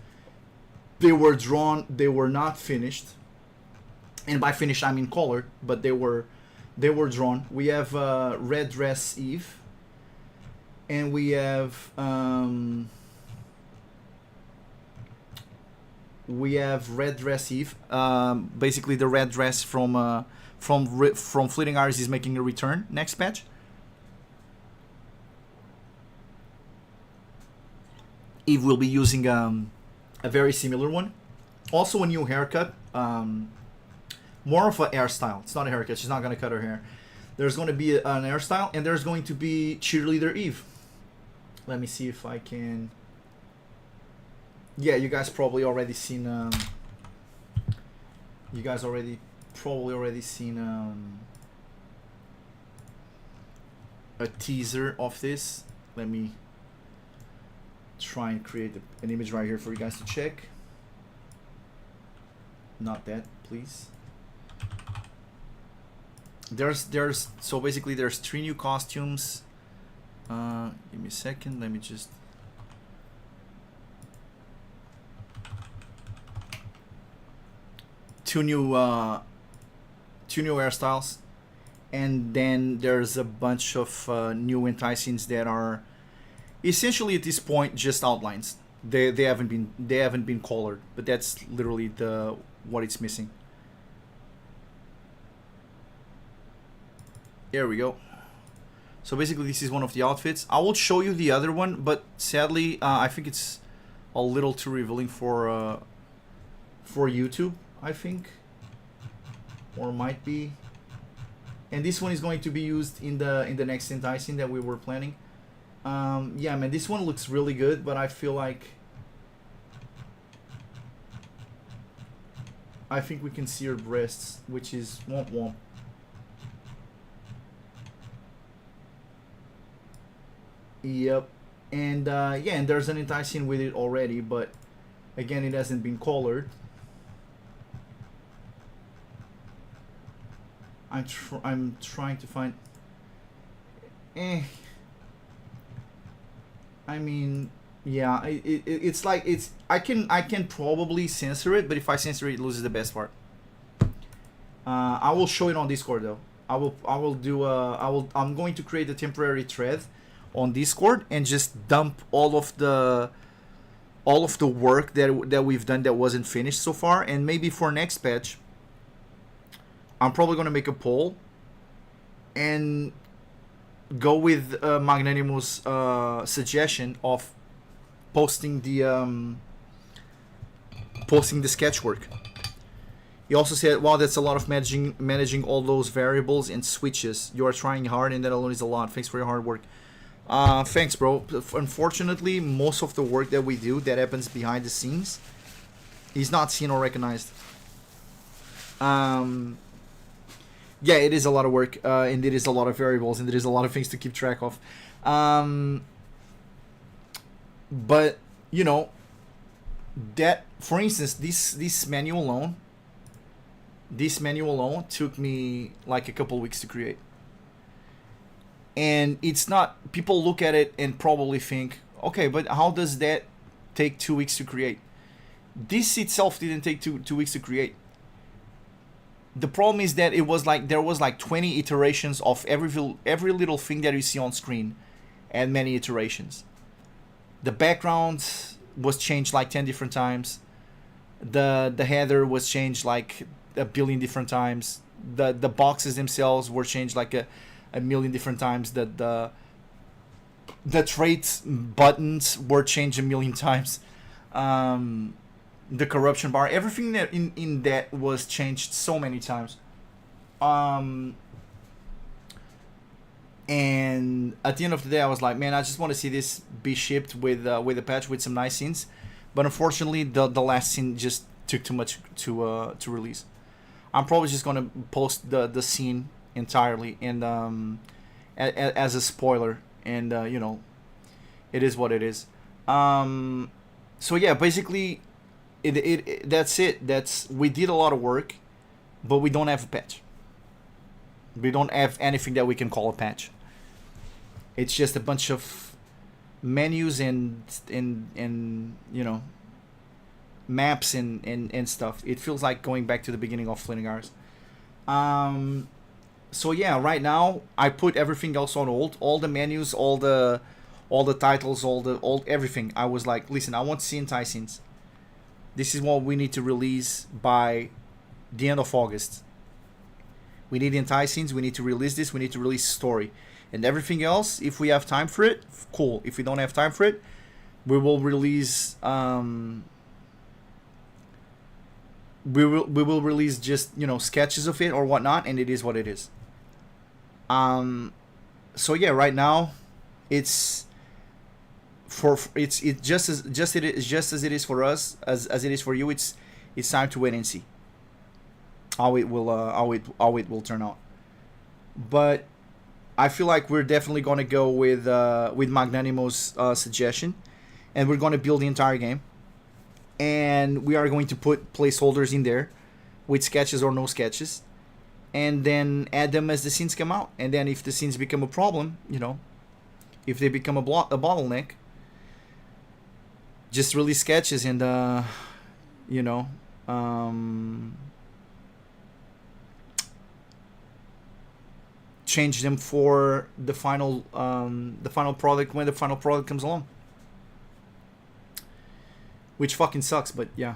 They were drawn. They were not finished. And by finished, I mean colored, but they were drawn. We have Red Dress Eve, and we have Red Dress Eve. Basically, the red dress from Fleeting Hours is making a return next patch. Eve will be using a very similar one. Also a new haircut. More of a hairstyle. It's not a haircut. She's not going to cut her hair. There's going to be an hairstyle, and there's going to be Cheerleader Eve. Let me see if I can... Yeah, you guys probably already seen... you guys probably already seen a teaser of this. Let me try and create an image right here for you guys to check. Not that, please. There's so basically there's 3 new costumes. Give me a second. Let me just... Two new hairstyles, and then there's a bunch of new enticings that are essentially at this point just outlines. They haven't been colored, but that's literally what it's missing. There we go. So basically this is one of the outfits. I will show you the other one, but sadly I think it's a little too revealing for YouTube, I think, or might be. And this one is going to be used in the next enticing that we were planning. Yeah, man, this one looks really good, but I feel like I think we can see her breasts, which is womp womp. Yep. And yeah, and there's an enticing with it already, but again, it hasn't been colored. I'm trying to find. I mean, yeah, it's like I can probably censor it, but if I censor it, it loses the best part. I will show it on Discord though. I'm going to create a temporary thread on Discord and just dump all of the work that we've done that wasn't finished so far, and maybe for next patch I'm probably going to make a poll and go with Magnanimous suggestion of posting the sketch work. He also said, wow, that's a lot of managing all those variables and switches. You are trying hard, and that alone is a lot. Thanks for your hard work. Thanks, bro. Unfortunately, most of the work that we do that happens behind the scenes is not seen or recognized. Yeah, it is a lot of work, and it is a lot of variables, and there is a lot of things to keep track of. But you know, that, for instance, this menu alone took me like a couple weeks to create. And it's not, people look at it and probably think, okay, but how does that take 2 weeks to create? This itself didn't take two weeks to create. The problem is that there was like 20 iterations of every little thing that you see on screen, and many iterations. The background was changed like 10 different times. The header was changed like a billion different times. The boxes themselves were changed like a million different times. The traits buttons were changed a million times. The corruption bar, everything that in that was changed so many times. And at the end of the day, I was like, man, I just want to see this be shipped with a patch with some nice scenes. but unfortunately, the last scene just took too much to release. I'm probably just gonna post the scene entirely and as a spoiler, and it is what it is. Um, so yeah, basically, that's it. That's we did a lot of work, but we don't have a patch. We don't have anything that we can call a patch. It's just a bunch of menus and maps and stuff. It feels like going back to the beginning of Fleeting Hours. Um, so yeah, right now I put everything else on hold. All the menus, all the titles, all everything. I was like, listen, I want to see entire scenes. This is what we need to release by the end of August. We need entire scenes. We need to release this. We need to release story, and everything else. If we have time for it, cool. If we don't have time for it, we will release. We will release just sketches of it or whatnot, and it is what it is. Um, so yeah, right now, it's it's just as it is for us as it is for you. It's time to wait and see how it will turn out. But I feel like we're definitely gonna go with Magnanimo's suggestion, and we're gonna build the entire game, and we are going to put placeholders in there with sketches or no sketches, and then add them as the scenes come out. And then if the scenes become a problem, if they become a bottleneck, just release sketches and you know um, change them for the final product when the final product comes along, which fucking sucks, but yeah.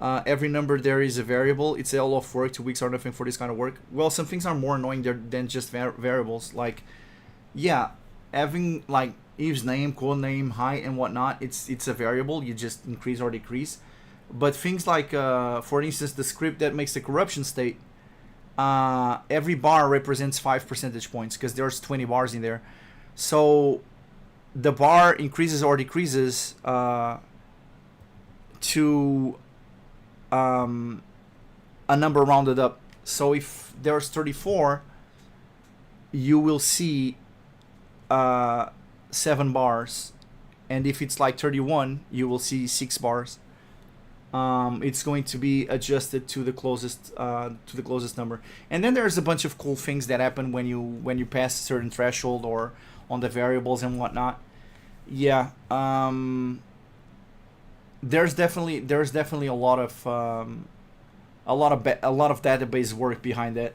Every number there is a variable. It's a lot of work. 2 weeks are nothing for this kind of work. Well, some things are more annoying than just variables. Like, yeah, having like Eve's name, code name, height, and whatnot. It's a variable. You just increase or decrease. But things like, for instance, the script that makes the corruption state. Every bar represents 5 percentage points because there's 20 bars in there. So the bar increases or decreases to a number rounded up. So if there's 34, you will see 7 bars, and if it's like 31, you will see 6 bars. It's going to be adjusted to the closest number. And then there's a bunch of cool things that happen when you pass a certain threshold or on the variables and whatnot. Yeah. There's definitely a lot of database work behind that.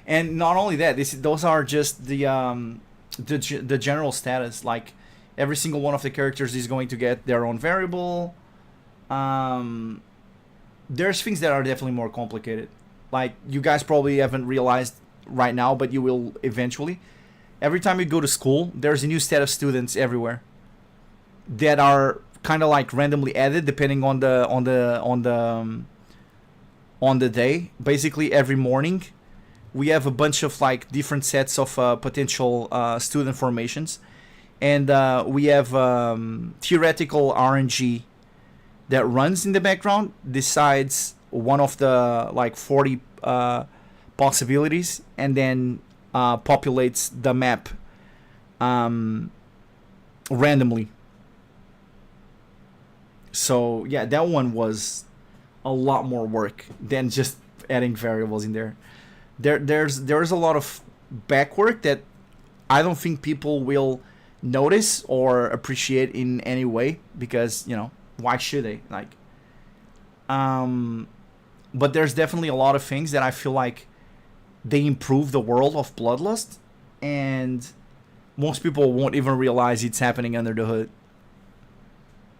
And not only that, those are just the general status. Like, every single one of the characters is going to get their own variable. There's things that are definitely more complicated. Like, you guys probably haven't realized right now, but you will eventually. Every time you go to school, there's a new set of students everywhere that are kind of like randomly added depending on the day. Basically, every morning we have a bunch of like different sets of potential student formations, and we have theoretical RNG that runs in the background, decides one of the like 40 possibilities, and then populates the map randomly. So yeah, that one was a lot more work than just adding variables in there. There's a lot of back work that I don't think people will notice or appreciate in any way, because why should they? Like, but there's definitely a lot of things that I feel like they improve the world of Bloodlust, and most people won't even realize it's happening under the hood.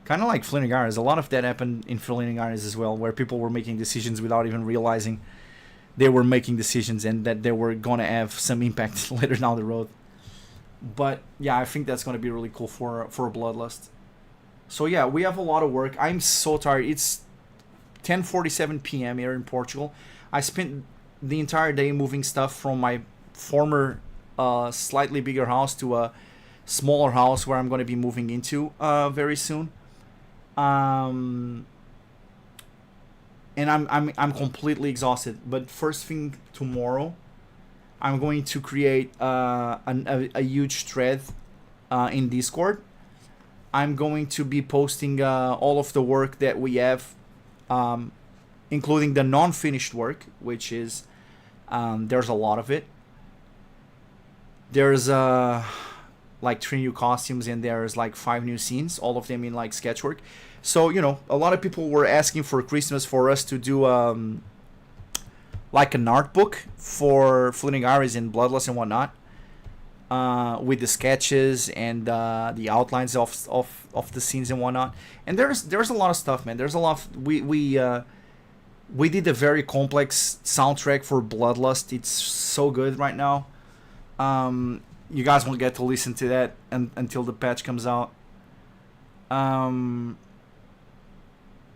Kind of like Fleeting Hours. A lot of that happened in Fleeting Hours as well, where people were making decisions without even realizing they were making decisions and that they were going to have some impact later down the road. But yeah, I think that's going to be really cool for Bloodlust. So yeah, we have a lot of work. I'm so tired. It's 10:47 p.m. here in Portugal. I spent the entire day moving stuff from my former slightly bigger house to a smaller house where I'm going to be moving into very soon. Um, and I'm completely exhausted. But first thing tomorrow, I'm going to create a huge thread in Discord. I'm going to be posting all of the work that we have, um, including the non-finished work, which is there's a lot of it. There's like 3 new costumes and there's like 5 new scenes, all of them in like sketchwork. So a lot of people were asking for Christmas for us to do like an art book for Fleeting Iris and Bloodlust and whatnot, with the sketches and the outlines of the scenes and whatnot. And there's a lot of stuff, man. There's a lot. We did a very complex soundtrack for Bloodlust. It's so good right now. You guys won't get to listen to that until the patch comes out. Um,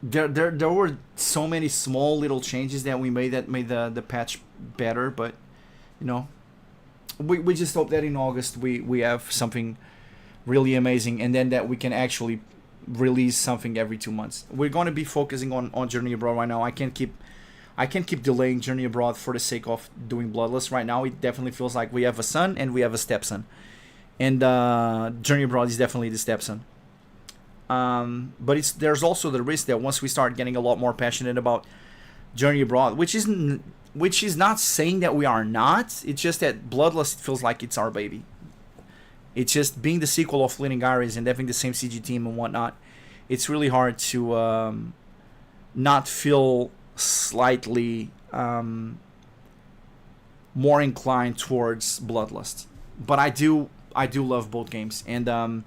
there were so many small little changes that we made that made the patch better, but you know we just hope that in August we have something really amazing, and then that we can actually release something every 2 months. We're going to be focusing on Journey Abroad right now. I can't keep delaying Journey Abroad for the sake of doing Bloodlust right now. It definitely feels like we have a son and we have a stepson, and Journey Abroad is definitely the stepson. But there's also the risk that once we start getting a lot more passionate about Journey Abroad, which is not saying that we are not. It's just that Bloodlust feels like it's our baby. It's just being the sequel of Fleeting Iris and having the same CG team and whatnot. It's really hard to not feel slightly more inclined towards Bloodlust. But I do love both games, and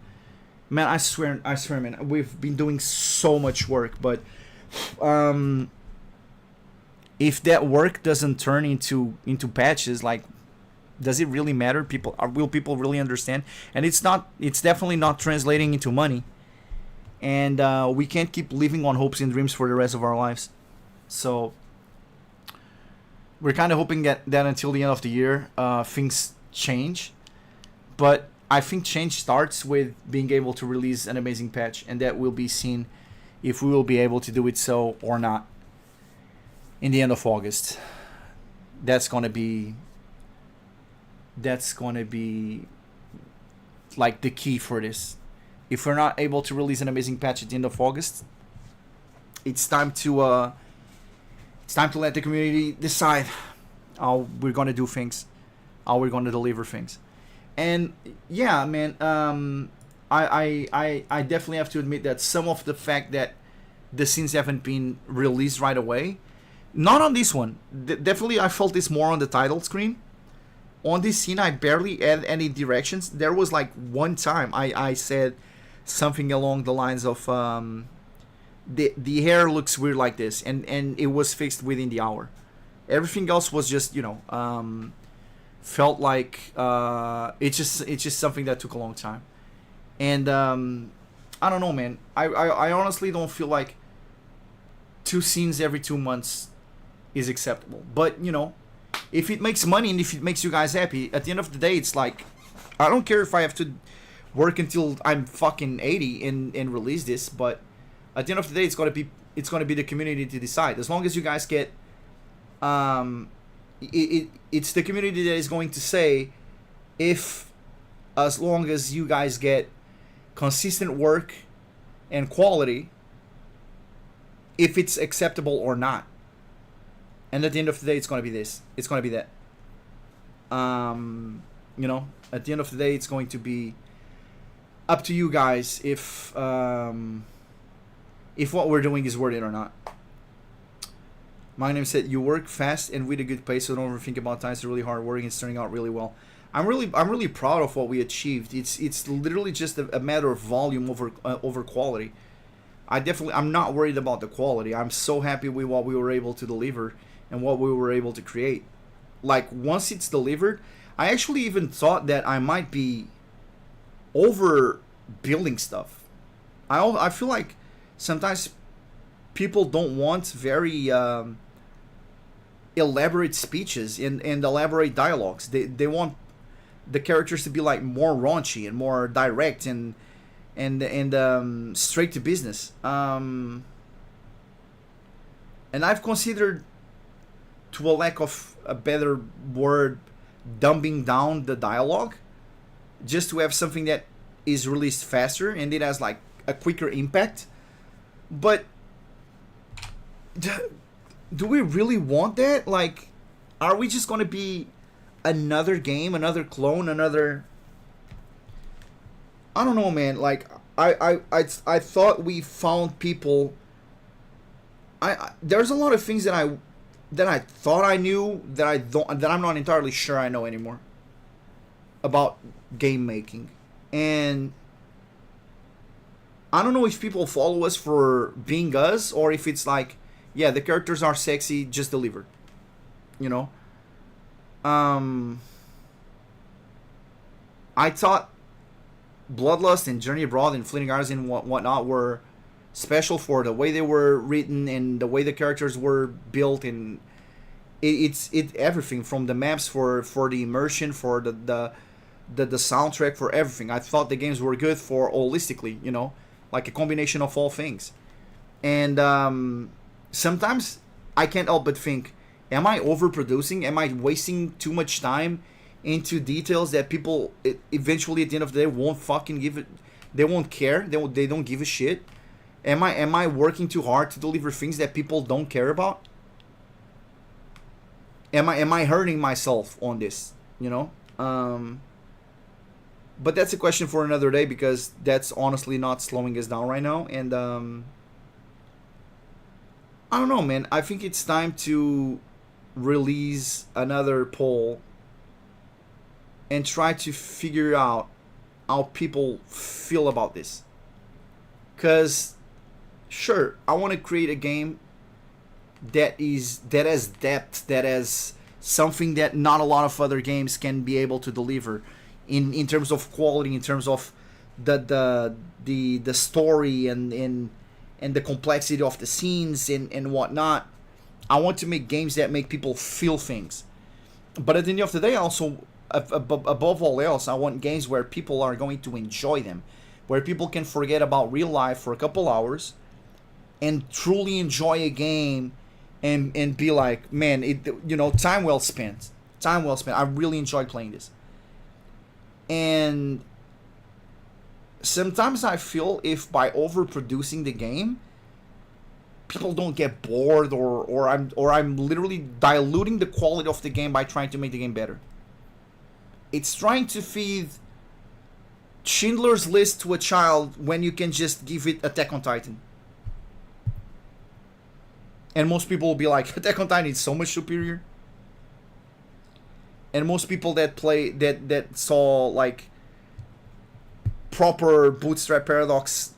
man, I swear, man, we've been doing so much work, but um, if that work doesn't turn into patches, like, does it really matter? Will people really understand? And it's definitely not translating into money, and we can't keep living on hopes and dreams for the rest of our lives. So we're kind of hoping that until the end of the year, things change. But I think change starts with being able to release an amazing patch, and that will be seen if we will be able to do it so or not in the end of August. That's gonna be like the key for this. If we're not able to release an amazing patch at the end of August, it's time to let the community decide how we're gonna do things, how we're gonna deliver things. And yeah, man, I definitely have to admit that some of the fact that the scenes haven't been released right away, not on this one. Definitely, I felt this more on the title screen. On this scene, I barely had any directions. There was like one time I said something along the lines of the hair looks weird like this, and it was fixed within the hour. Everything else was just felt like it's just something that took a long time. And I don't know, man. I honestly don't feel like 2 scenes every 2 months is acceptable. But if it makes money and if it makes you guys happy, at the end of the day, it's like, I don't care if I have to work until I'm fucking 80 and release this. But at the end of the day, it's gonna be the community to decide. As long as you guys get it's the community that is going to say if, as long as you guys get consistent work and quality, if it's acceptable or not. And at the end of the day, it's going to be this. It's going to be that. At the end of the day, it's going to be up to you guys if what we're doing is worth it or not. My name said, you work fast and with a good pace, so don't overthink about time. It's really hard work. It's turning out really well. I'm really proud of what we achieved. It's literally just a matter of volume over quality. I'm not worried about the quality. I'm so happy with what we were able to deliver and what we were able to create. Like, once it's delivered, I actually even thought that I might be over building stuff. I feel like sometimes people don't want very elaborate speeches and elaborate dialogues. They want the characters to be like more raunchy and more direct and and straight to business. And I've considered, to a lack of a better word, dumbing down the dialogue, just to have something that is released faster and it has like a quicker impact. But do we really want that? Like, are we just going to be another game, another clone, another... I don't know, man. Like, I thought we found people... there's a lot of things that I thought I knew that I'm not entirely sure I know anymore about game making. And I don't know if people follow us for being us, or if it's like, yeah, the characters are sexy, just deliver. You know? I thought Bloodlust and Journey Abroad and Fleeting Hours and whatnot were special for the way they were written and the way the characters were built, and it's everything from the maps for the immersion, for the soundtrack, for everything. I thought the games were good for holistically, you know, like a combination of all things. And sometimes I can't help but think, am I overproducing? Am I wasting too much time into details that people eventually at the end of the day won't fucking give it? They won't care. They don't give a shit. Am I working too hard to deliver things that people don't care about? Am I hurting myself on this? You know. But that's a question for another day, because that's honestly not slowing us down right now. And I don't know, man. I think it's time to release another poll and try to figure out how people feel about this. Because, sure, I want to create a game that has depth, that has something that not a lot of other games can be able to deliver in terms of quality, in terms of the story and the complexity of the scenes and whatnot. I want to make games that make people feel things. But at the end of the day, also, above all else, I want games where people are going to enjoy them, where people can forget about real life for a couple hours and truly enjoy a game and be like, man, time well spent. Time well spent. I really enjoyed playing this. And sometimes I feel if by overproducing the game, people don't get bored, or I'm literally diluting the quality of the game by trying to make the game better. It's trying to feed Schindler's List to a child when you can just give it Attack on Titan. And most people will be like, Attack on Titan is so much superior. And most people that saw like proper Bootstrap Paradox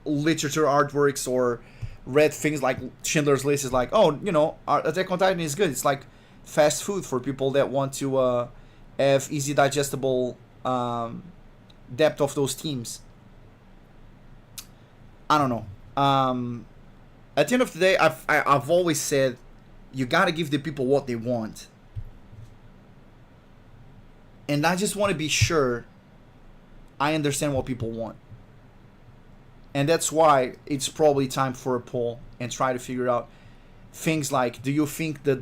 literature artworks or read things like Schindler's List is like, oh, Attack on Titan is good. It's like fast food for people that want to have easy digestible depth of those teams. I don't know. At the end of the day, I've always said you gotta give the people what they want. And I just want to be sure I understand what people want. And that's why it's probably time for a poll and try to figure out things like, do you think that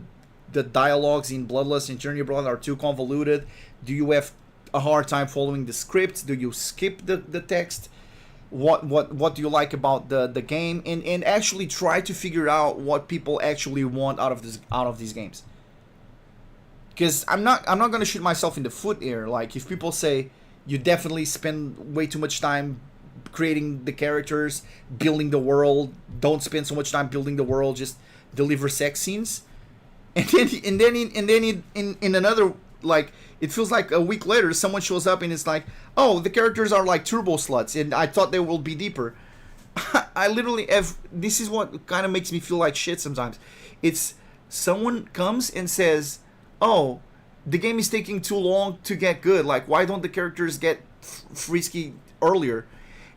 the dialogues in Bloodlust and Journey Abroad are too convoluted? Do you have a hard time following the script? Do you skip the text? What do you like about the game? And actually try to figure out what people actually want out of these games. Because I'm not gonna shoot myself in the foot here. Like, if people say you definitely spend way too much time creating the characters, building the world, don't spend so much time building the world, just deliver sex scenes, and then in another, like, it feels like a week later someone shows up and it's like, oh, the characters are like turbo sluts and I thought they will be deeper. I literally have, this is what kind of makes me feel like shit sometimes. It's someone comes and says, oh, the game is taking too long to get good. Like, why don't the characters get frisky earlier?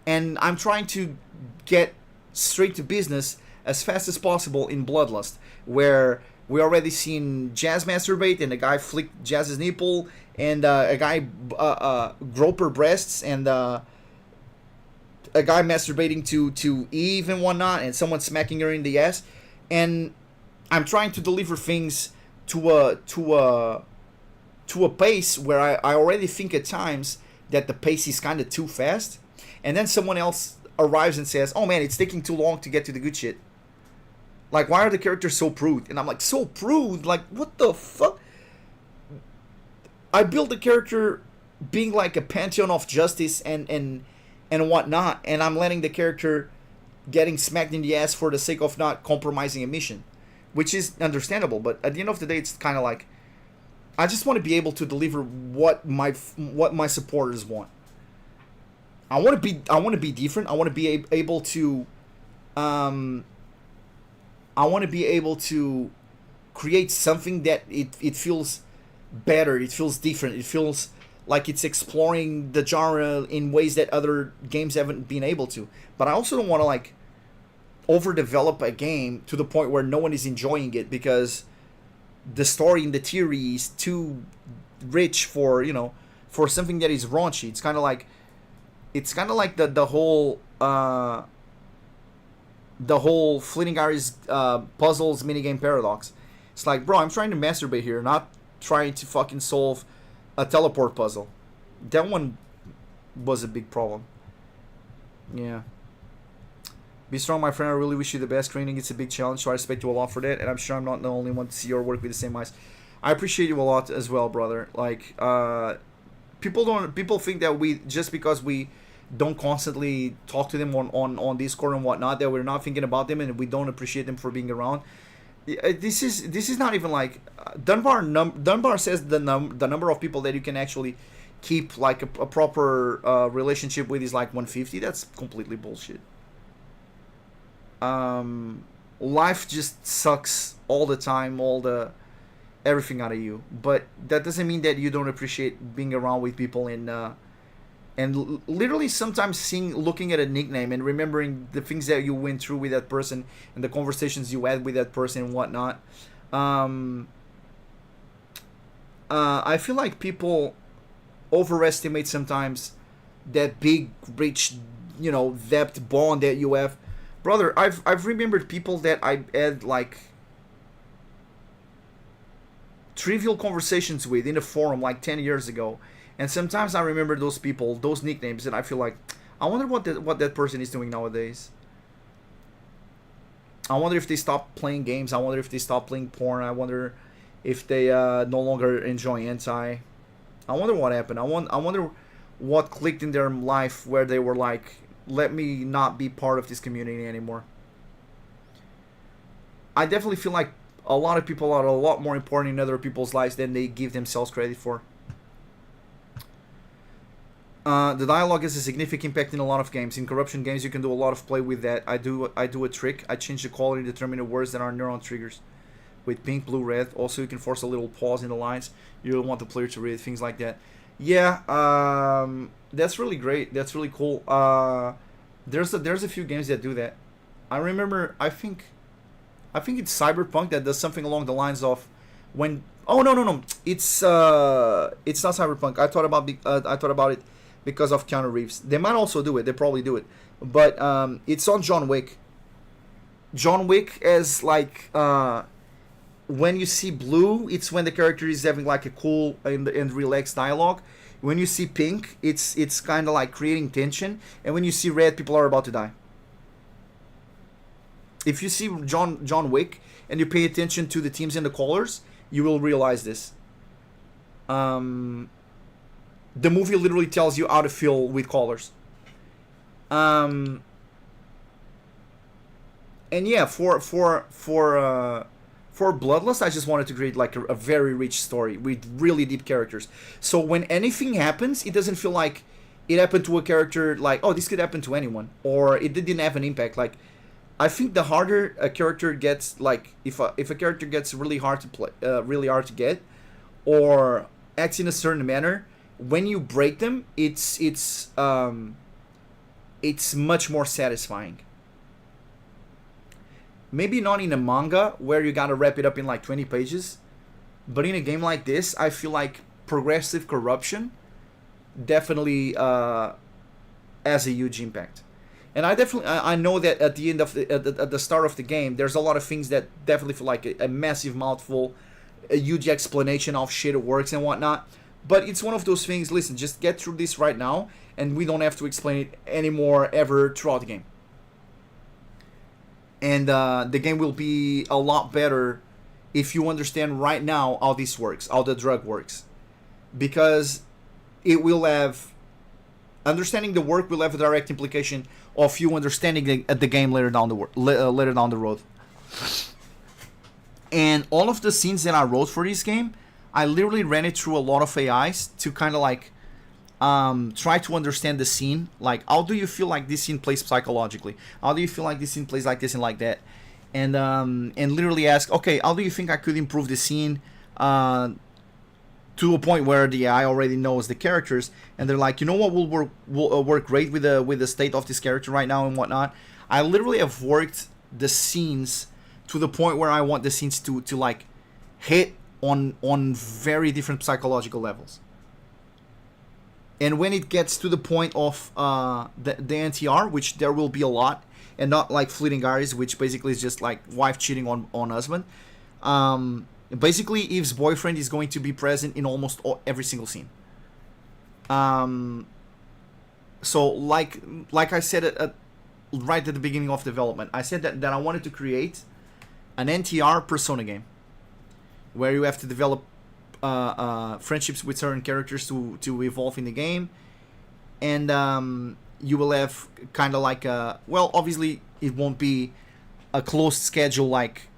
And I'm trying to get straight to business as fast as possible in Bloodlust, where we already seen Jazz masturbate and a guy flick Jazz's nipple, and a guy grope her breasts, and a guy masturbating to Eve and whatnot, and someone smacking her in the ass, and I'm trying to deliver things to a pace where I already think at times that the pace is kind of too fast, and then someone else arrives and says, "Oh man, it's taking too long to get to the good shit." Like, why are the characters so prude? And I'm like, so prude? Like, what the fuck? I built the character being like a pantheon of justice and whatnot, and I'm letting the character getting smacked in the ass for the sake of not compromising a mission, which is understandable. But at the end of the day, it's kind of like I just want to be able to deliver what my supporters want. I want to be different. I want to be able to I want to be able to create something that it feels better. It feels different. It feels like it's exploring the genre in ways that other games haven't been able to. But I also don't want to like overdevelop a game to the point where no one is enjoying it because the story and the theory is too rich for, you know, for something that is raunchy. It's kind of like the whole Fleeting Iris puzzles minigame paradox. It's like, bro, I'm trying to masturbate here, not trying to fucking solve a teleport puzzle. That one was a big problem. Yeah. Be strong, my friend. I really wish you the best. Training, it's a big challenge, so I respect you a lot for that, and I'm sure I'm not the only one to see your work with the same eyes. I appreciate you a lot as well, brother. Like, people think that we, just because we don't constantly talk to them on Discord and whatnot, that we're not thinking about them and we don't appreciate them for being around. This is not even like Dunbar says the number of people that you can actually keep like a proper relationship with is like 150. That's completely bullshit. Life just sucks all the time, everything out of you. But that doesn't mean that you don't appreciate being around with people and literally sometimes looking at a nickname and remembering the things that you went through with that person and the conversations you had with that person and whatnot. I feel like people overestimate sometimes that big, rich, depth bond that you have. Brother, I've remembered people that I had like trivial conversations with in a forum like 10 years ago, and sometimes I remember those people, those nicknames, and I feel like I wonder what that person is doing nowadays. I wonder if they stopped playing games. I wonder if they stopped playing porn. I wonder if they no longer enjoy hentai. I wonder what happened. I wonder what clicked in their life where they were like, let me not be part of this community anymore. I definitely feel like a lot of people are a lot more important in other people's lives than they give themselves credit for. The dialogue has a significant impact in a lot of games. In corruption games, you can do a lot of play with that. I do a trick. I change the quality to determine the words that are neuron triggers. With pink, blue, red. Also, you can force a little pause in the lines. You don't want the player to read, things like that. Yeah, that's really great. That's really cool. There's a few games that do that. I remember. I think it's Cyberpunk that does something along the lines of when. Oh no. It's not Cyberpunk. I thought about it because of Keanu Reeves. They might also do it. They probably do it. But it's on John Wick. John Wick as like when you see blue, it's when the character is having like a cool and relaxed dialogue. When you see pink, it's kind of like creating tension, and when you see red, people are about to die. If you see John Wick and you pay attention to the teams and the colors, you will realize this. The movie literally tells you how to feel with colors. And yeah, for Bloodlust, I just wanted to create like a very rich story with really deep characters. So when anything happens, it doesn't feel like it happened to a character like, oh, this could happen to anyone, or it didn't have an impact. Like, I think the harder a character gets, like if a character gets really hard to play, really hard to get, or acts in a certain manner, when you break them, it's much more satisfying. Maybe not in a manga where you gotta wrap it up in like 20 pages, but in a game like this, I feel like progressive corruption definitely has a huge impact. And I know that at the end of at the start of the game, there's a lot of things that definitely feel like a massive mouthful, a huge explanation of shit it works and whatnot. But it's one of those things. Listen, just get through this right now, and we don't have to explain it anymore ever throughout the game. And the game will be a lot better if you understand right now how this works, how the drug works, because it will have understanding the work will have a direct implication of you understanding the game later down later down the road. And all of the scenes that I wrote for this game, I literally ran it through a lot of AIs to kind of like try to understand the scene. Like, how do you feel like this scene plays psychologically? How do you feel like this scene plays like this and like that? And literally ask, okay, how do you think I could improve the scene to a point where the AI already knows the characters, and they're like, you know what will work great with the state of this character right now and whatnot. I literally have worked the scenes to the point where I want the scenes to like hit on very different psychological levels. And when it gets to the point of the NTR, which there will be a lot, and not like fleeting hours, which basically is just like wife cheating on husband. Basically, Eve's boyfriend is going to be present in almost every single scene. So like I said right at the beginning of development, I said that I wanted to create an NTR Persona game where you have to develop friendships with certain characters to evolve in the game, and you will have kind of like obviously it won't be a closed schedule like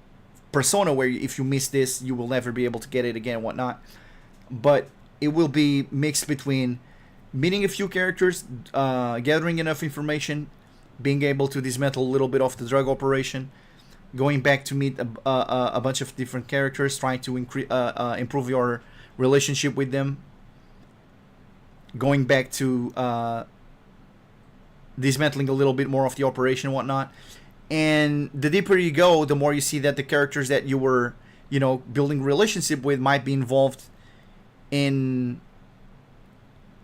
Persona, where if you miss this you will never be able to get it again and whatnot, but it will be mixed between meeting a few characters, gathering enough information, being able to dismantle a little bit of the drug operation, going back to meet a bunch of different characters, trying to improve your relationship with them, going back to dismantling a little bit more of the operation and whatnot. And the deeper you go, the more you see that the characters that you were, building relationship with might be involved in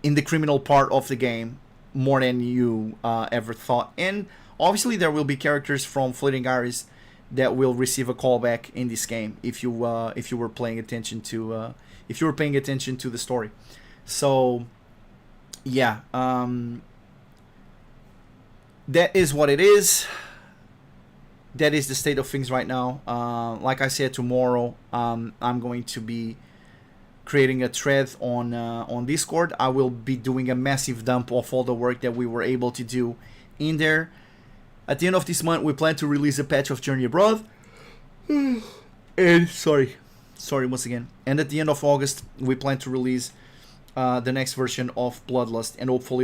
the criminal part of the game more than you ever thought. And obviously there will be characters from Fleeting Hours that will receive a callback in this game if you were paying attention to the story. So yeah, that is what it is. That is the state of things right now. Like I said, tomorrow I'm going to be creating a thread on Discord. I will be doing a massive dump of all the work that we were able to do in there. At the end of this month, we plan to release a patch of Journey Abroad. And sorry once again. And at the end of August, we plan to release the next version of Bloodlust, and hopefully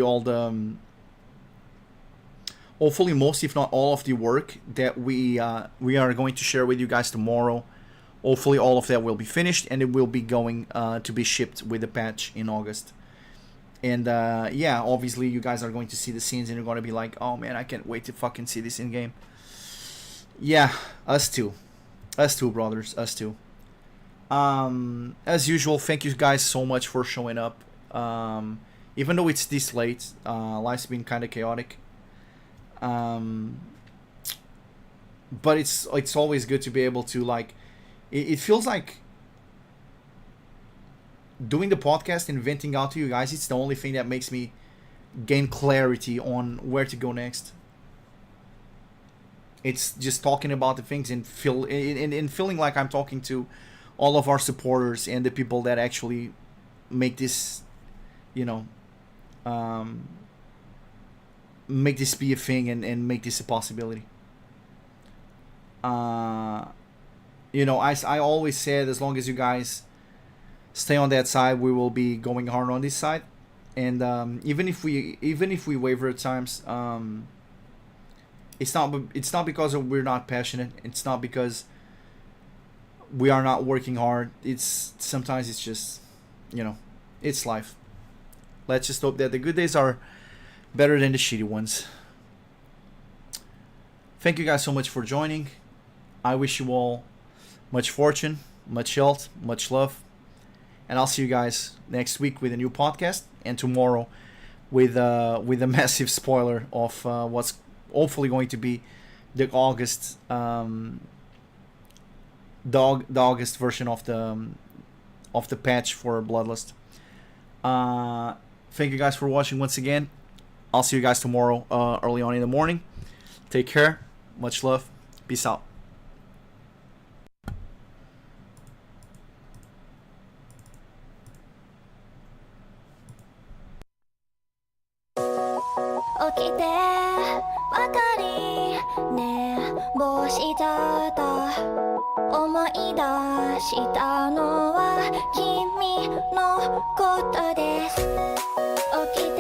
hopefully most, if not all, of the work that we are going to share with you guys tomorrow. Hopefully all of that will be finished, and it will be going to be shipped with the patch in August. And yeah, obviously you guys are going to see the scenes and you're going to be like, oh man, I can't wait to fucking see this in game. Yeah, us too, brothers, us too. As usual, thank you guys so much for showing up. Even though it's this late, life's been kind of chaotic. But it's always good to be able to like, it feels like doing the podcast and venting out to you guys, it's the only thing that makes me gain clarity on where to go next. It's just talking about the things and feeling like I'm talking to all of our supporters and the people that actually make this, make this be a thing and make this a possibility. I always said, as long as you guys stay on that side, we will be going hard on this side. And even if we waver at times, it's not because we're not passionate. It's not because we are not working hard. Sometimes it's just, it's life. Let's just hope that the good days are better than the shitty ones. Thank you guys so much for joining. I wish you all much fortune, much health, much love. And I'll see you guys next week with a new podcast, and tomorrow with a massive spoiler of what's hopefully going to be the August the August version of the patch for Bloodlust. Thank you guys for watching once again. I'll see you guys tomorrow early on in the morning. Take care. Much love. Peace out. Okite, wakari, ne, boshijata. 思い出したのは君のことです。起きて